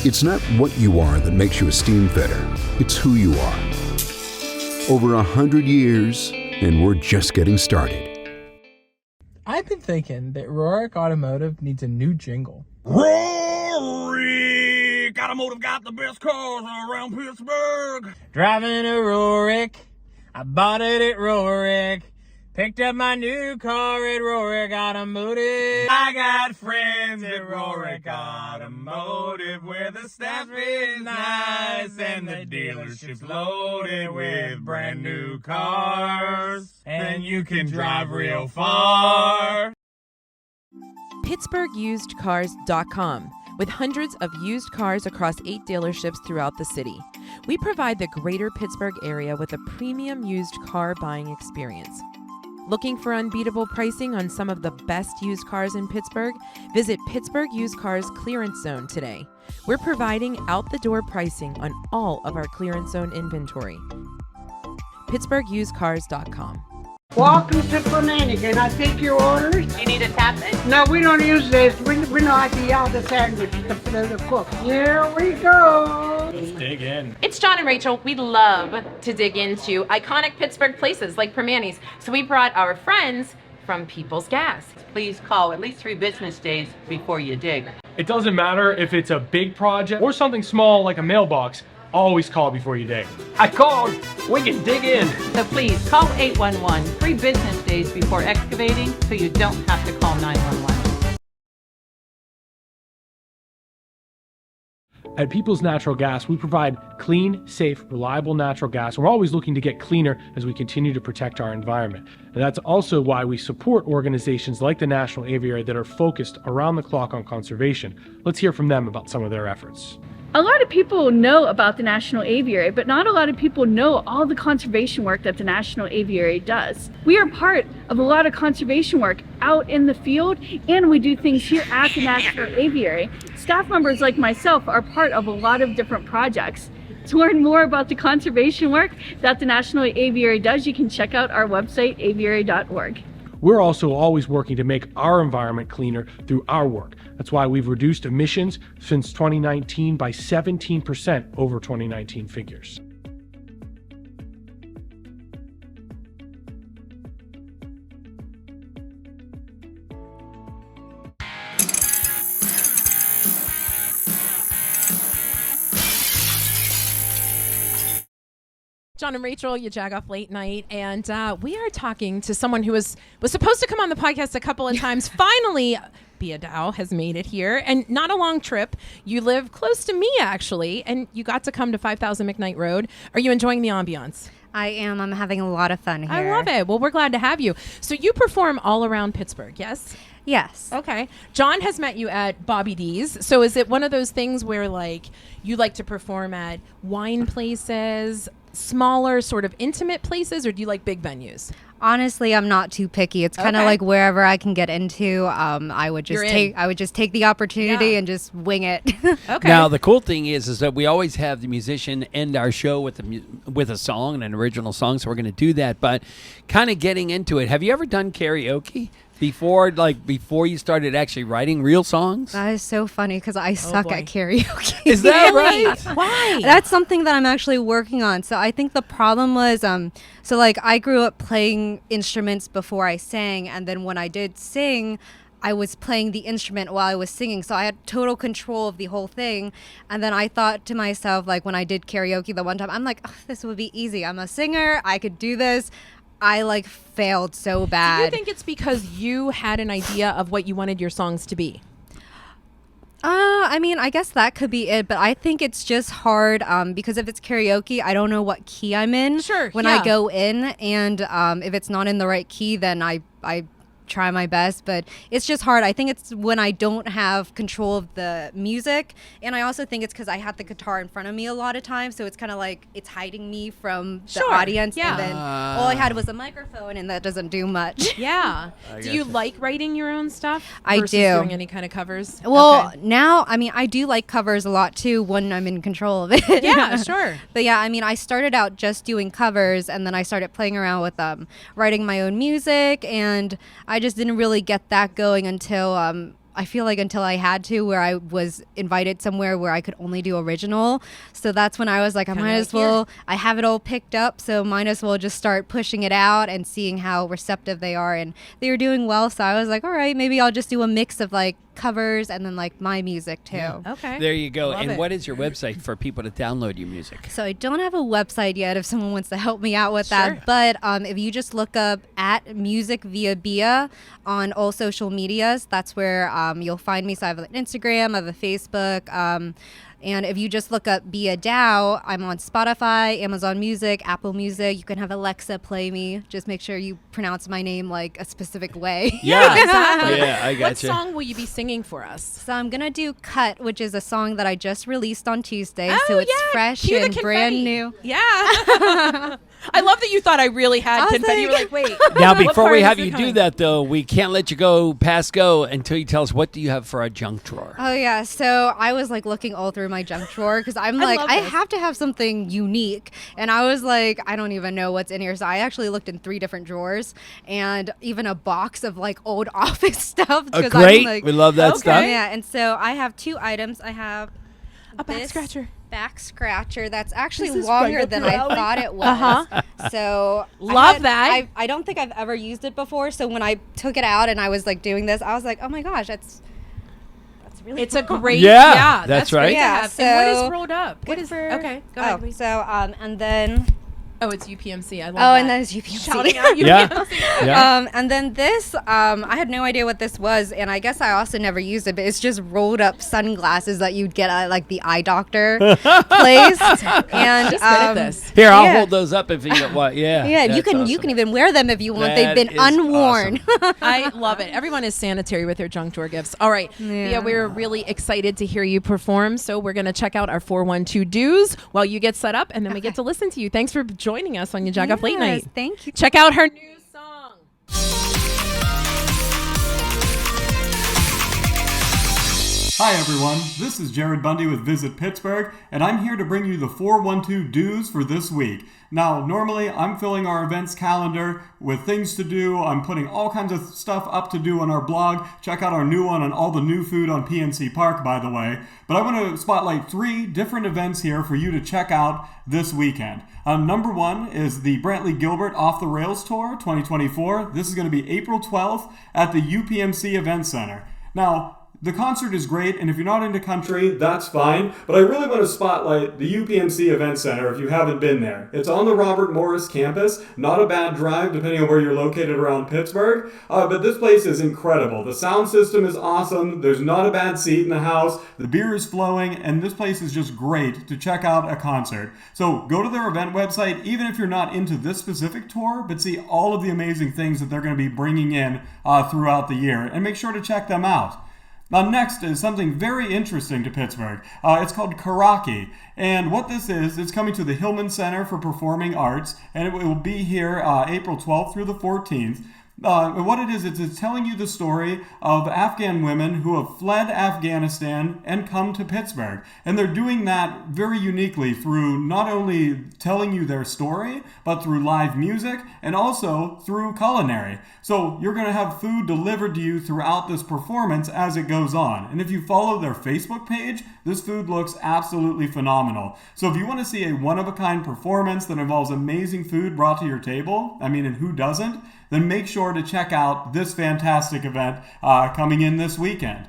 It's not what you are that makes you a steam fitter. It's who you are. Over 100 years, and we're just getting started. I've been thinking that Rohrich Automotive needs a new jingle. Rohrich Automotive got the best cars around Pittsburgh. Driving a Rohrich, I bought it at Rohrich. Picked up my new car at Rohrich Automotive. I got friends at Rohrich Automotive where the staff is nice and the dealership's loaded with brand new cars. And you can drive real far. PittsburghUsedCars.com. With hundreds of used cars across 8 dealerships throughout the city, we provide the greater Pittsburgh area with a premium used car buying experience. Looking for unbeatable pricing on some of the best used cars in Pittsburgh? Visit Pittsburgh Used Cars Clearance Zone today. We're providing out-the-door pricing on all of our clearance zone inventory. PittsburghUsedCars.com. Welcome to Fanatic. Can I take your orders? You need a tap it? No, we don't use this. We know how to yell the sandwich, the cook. Here we go. dig in. It's John and Rachel. We love to dig into iconic Pittsburgh places like Permanis. So we brought our friends from People's Gas. Please call at least 3 business days before you dig. It doesn't matter if it's a big project or something small like a mailbox. Always call before you dig. I called. We can dig in. So please call 811 3 business days before excavating so you don't have to call 911. At People's Natural Gas, we provide clean, safe, reliable natural gas. We're always looking to get cleaner as we continue to protect our environment. And that's also why we support organizations like the National Aviary that are focused around the clock on conservation. Let's hear from them about some of their efforts. A lot of people know about the National Aviary, but not a lot of people know all the conservation work that the National Aviary does. We are part of a lot of conservation work out in the field, and we do things here at the National Aviary. Staff members like myself are part of a lot of different projects. To learn more about the conservation work that the National Aviary does, you can check out our website, aviary.org. We're also always working to make our environment cleaner through our work. That's why we've reduced emissions since 2019 by 17% over 2019 figures. John and Rachel, YaJagOff Late Night, and we are talking to someone who was supposed to come on the podcast a couple of times. Finally, Bia Dow has made it here, and not a long trip. You live close to me, actually, and you got to come to 5000 McKnight Road. Are you enjoying the ambiance? I am. I'm having a lot of fun here. I love it. Well, we're glad to have you. So you perform all around Pittsburgh, yes? Yes. Okay. John has met you at Bobby D's. So is it one of those things where, like, you like to perform at wine places, smaller sort of intimate places, or do you like big venues? Honestly, I'm not too picky. It's kind of like wherever I can get into. I would just take the opportunity and just wing it. Okay. Now the cool thing is that we always have the musician end our show with a song, an original song. So we're going to do that. But kind of getting into it, have you ever done karaoke before you started actually writing real songs? That is so funny because I suck at karaoke. Is that right? Why? That's something that I'm actually working on. So I think the problem was, so like I grew up playing instruments before I sang, and then when I did sing, I was playing the instrument while I was singing, so I had total control of the whole thing. And then I thought to myself, like when I did karaoke the one time, I'm like, oh, this would be easy. I'm a singer. I could do this. I like failed so bad. Do you think it's because you had an idea of what you wanted your songs to be? I mean, I guess that could be it, but I think it's just hard because if it's karaoke, I don't know what key I'm in when I go in, and if it's not in the right key, then I try my best, but it's just hard. I think it's when I don't have control of the music, and I also think it's because I had the guitar in front of me a lot of times, so it's kind of like it's hiding me from the audience, and then all I had was a microphone, and that doesn't do much. Yeah. Do you like writing your own stuff I versus do. doing any kind of covers? Well, now, I mean, I do like covers a lot too when I'm in control of it. Yeah, sure. But yeah, I mean, I started out just doing covers, and then I started playing around with writing my own music, and I just didn't really get that going until I feel like until I had to, where I was invited somewhere where I could only do original. So that's when I was like, I might as well, I have it all picked up, so might as well just start pushing it out and seeing how receptive they are. And they were doing well, so I was like, all right, maybe I'll just do a mix of like covers and then like my music too. Yeah. Okay. There you go. Love and it. what is your website for people to download your music? So I don't have a website yet if someone wants to help me out with that. But if you just look up at Music Via Bia on all social medias, that's where you'll find me. So I have an Instagram, I have a Facebook. And if you just look up Bia Dow, I'm on Spotify, Amazon Music, Apple Music. You can have Alexa play me. Just make sure you pronounce my name like a specific way. Yeah, exactly. Yeah, I What gotcha. song will you be singing for us? So I'm going to do Cut, which is a song that I just released on Tuesday. Oh, so it's yeah. fresh Cue the and brand confetti. new. Yeah. I love that you thought I really had confetti. You were like, wait. Now, what before part we is have it you do coming? that, though, we can't let you go past go until you tell us what do you have for our junk drawer. Oh yeah, so I was like looking all through my junk drawer because I'm like, I have to have something unique, and I was like, I don't even know what's in here. So I actually looked in 3 different drawers and even a box of like old office stuff. Great, we love that stuff. Yeah, and so I have 2 items. I have a back scratcher. back scratcher that's actually This is longer right up than your I alley. thought it was. Uh-huh. So Love that. I don't think I've ever used it before. So when I took it out and I was like doing this, I was like, oh my gosh, that's really It's a cool. great, Yeah, that's right. great to Yeah, have. And what is so- rolled up? What is okay? Go ahead. Oh, so and then Oh, it's UPMC. I love oh, that. and then it's UPMC. Shouting out Yeah. UPMC. Yeah. And then this, I had no idea what this was, and I guess I also never used it, but it's just rolled up sunglasses that you'd get at like the eye doctor place. And Just good at this. Here, I'll hold those up if you don't want. Yeah. Yeah, you that's can you awesome. can even wear them if you want. That They've been is unworn. I love it. Everyone is sanitary with their junk drawer gifts. All right. Yeah. We're really excited to hear you perform. So we're going to check out our 412 dues while you get set up, and then we get to listen to you. Thanks for joining us on YaJagOff Late Night. Thank you. Check out her new song. Hi everyone, this is Jared Bundy with Visit Pittsburgh, and I'm here to bring you the 412 dues for this week. Now, normally I'm filling our events calendar with things to do. I'm putting all kinds of stuff up to do on our blog. Check out our new one on all the new food on PNC Park, by the way. But I want to spotlight 3 different events here for you to check out this weekend. Number 1 is the Brantley Gilbert Off the Rails Tour 2024. This is going to be April 12th at the UPMC Event Center. Now, the concert is great, and if you're not into country, that's fine. But I really want to spotlight the UPMC Event Center if you haven't been there. It's on the Robert Morris campus. Not a bad drive, depending on where you're located around Pittsburgh. But this place is incredible. The sound system is awesome. There's not a bad seat in the house. The beer is flowing, and this place is just great to check out a concert. So go to their event website, even if you're not into this specific tour, but see all of the amazing things that they're going to be bringing in throughout the year, and make sure to check them out. Now next is something very interesting to Pittsburgh. It's called Karaoke. And what this is, it's coming to the Hillman Center for Performing Arts, and it will be here April 12th through the 14th. What it is, it's telling you the story of Afghan women who have fled Afghanistan and come to Pittsburgh. And they're doing that very uniquely through not only telling you their story, but through live music and also through culinary. So you're going to have food delivered to you throughout this performance as it goes on. And if you follow their Facebook page, this food looks absolutely phenomenal. So if you want to see a one-of-a-kind performance that involves amazing food brought to your table, and who doesn't? Then make sure to check out this fantastic event coming in this weekend.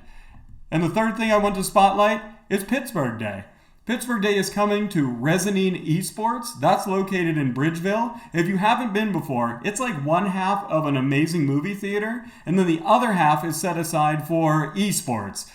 And the third thing I want to spotlight is Pittsburgh Day. Pittsburgh Day is coming to Resonine Esports. That's located in Bridgeville. If you haven't been before, it's like one half of an amazing movie theater, and then the other half is set aside for esports.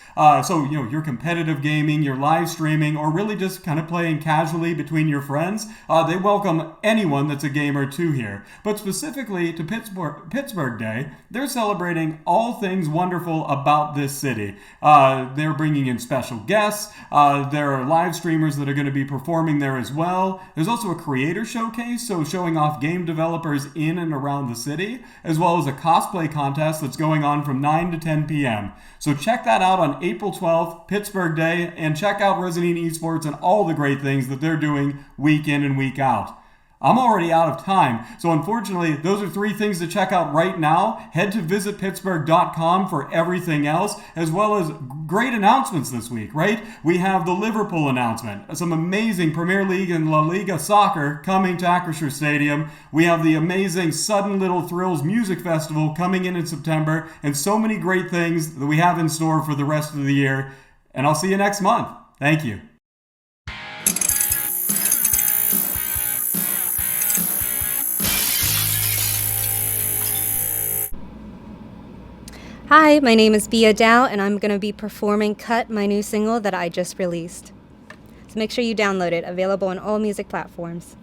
So, your competitive gaming, your live streaming, or really just kind of playing casually between your friends, they welcome anyone that's a gamer to here. But specifically to Pittsburgh Day, they're celebrating all things wonderful about this city. They're bringing in special guests. There are live streamers that are going to be performing there as well. There's also a creator showcase, so showing off game developers in and around the city, as well as a cosplay contest that's going on from 9 to 10 p.m. So check that out on April 12th, Pittsburgh Day, and check out Resonine Esports and all the great things that they're doing week in and week out. I'm already out of time, so unfortunately, those are 3 things to check out right now. Head to visitpittsburgh.com for everything else, as well as great announcements this week, right? We have the Liverpool announcement, some amazing Premier League and La Liga soccer coming to Acrisure Stadium. We have the amazing Sudden Little Thrills Music Festival coming in September, and so many great things that we have in store for the rest of the year. And I'll see you next month. Thank you. Hi, my name is Bia Dow, and I'm going to be performing Cut, my new single that I just released. So make sure you download it, available on all music platforms.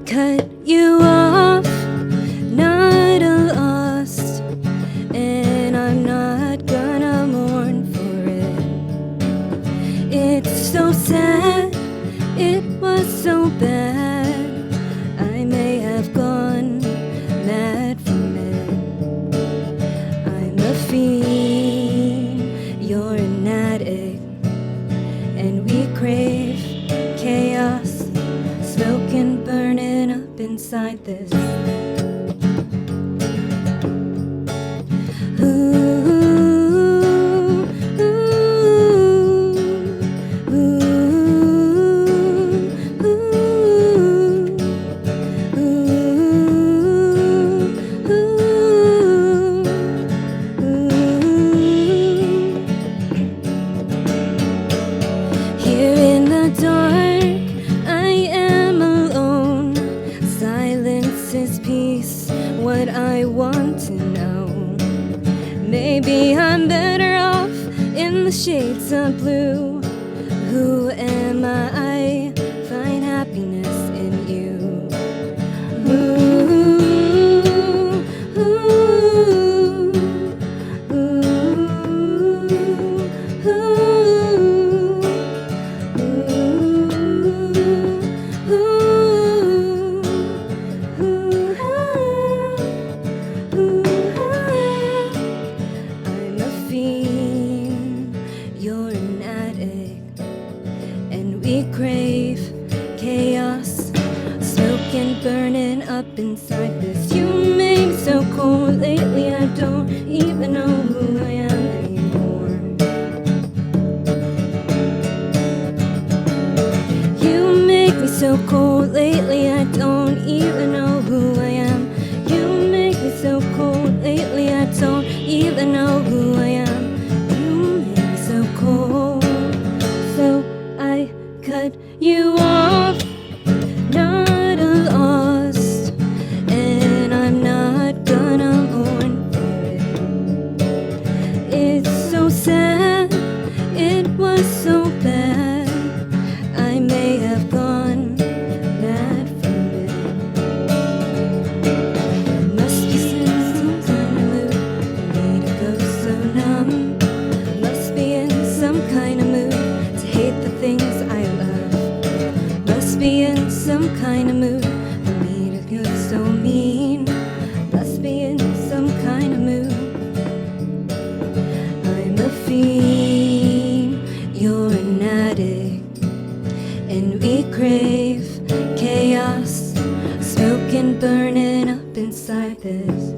Cut you off, not a loss, and I'm not gonna mourn for it. It's so sad, it was so bad, I may have gone mad from it. inside this. Here in the dark, I am alone. Silence is peace, what I want to know. Maybe I'm better off in the shades of blue. Who am I? Find happiness in you. I'm a fiend, you're an addict, and we crave chaos, smoking, burning up inside this. You make me so cold lately, I don't even know who I am anymore. You make me so cold lately, I don't even know who I am. You make me so cold lately, I don't even know who I am. You make me so cold, so I cut you off. Not a lost, and I'm not gonna mourn for it. It's so sad, it was so bad. I may have gone mad from it. Must be some kind of mood for me to go so numb. Must be in some kind of mood to hate the things I love. Must be in some kind of mood for me to go so mean. Must be in some kind of mood. I'm a fiend, you're an addict, and we crave chaos, smoking, burning up inside this.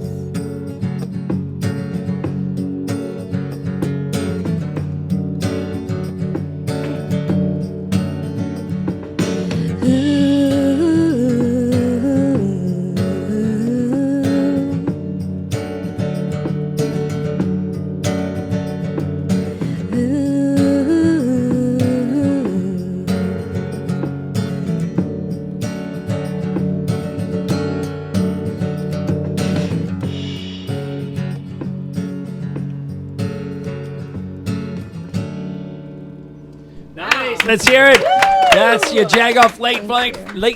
Nice. Let's hear it. That's your Jagoff late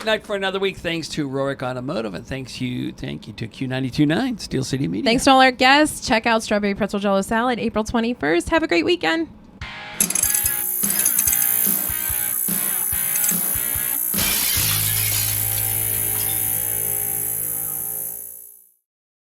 night for another week. Thanks to Rohrich Automotive, and thank you to Q92.9 Steel City Media. Thanks to all our guests. Check out Strawberry Pretzel Jello Salad April 21st. Have a great weekend.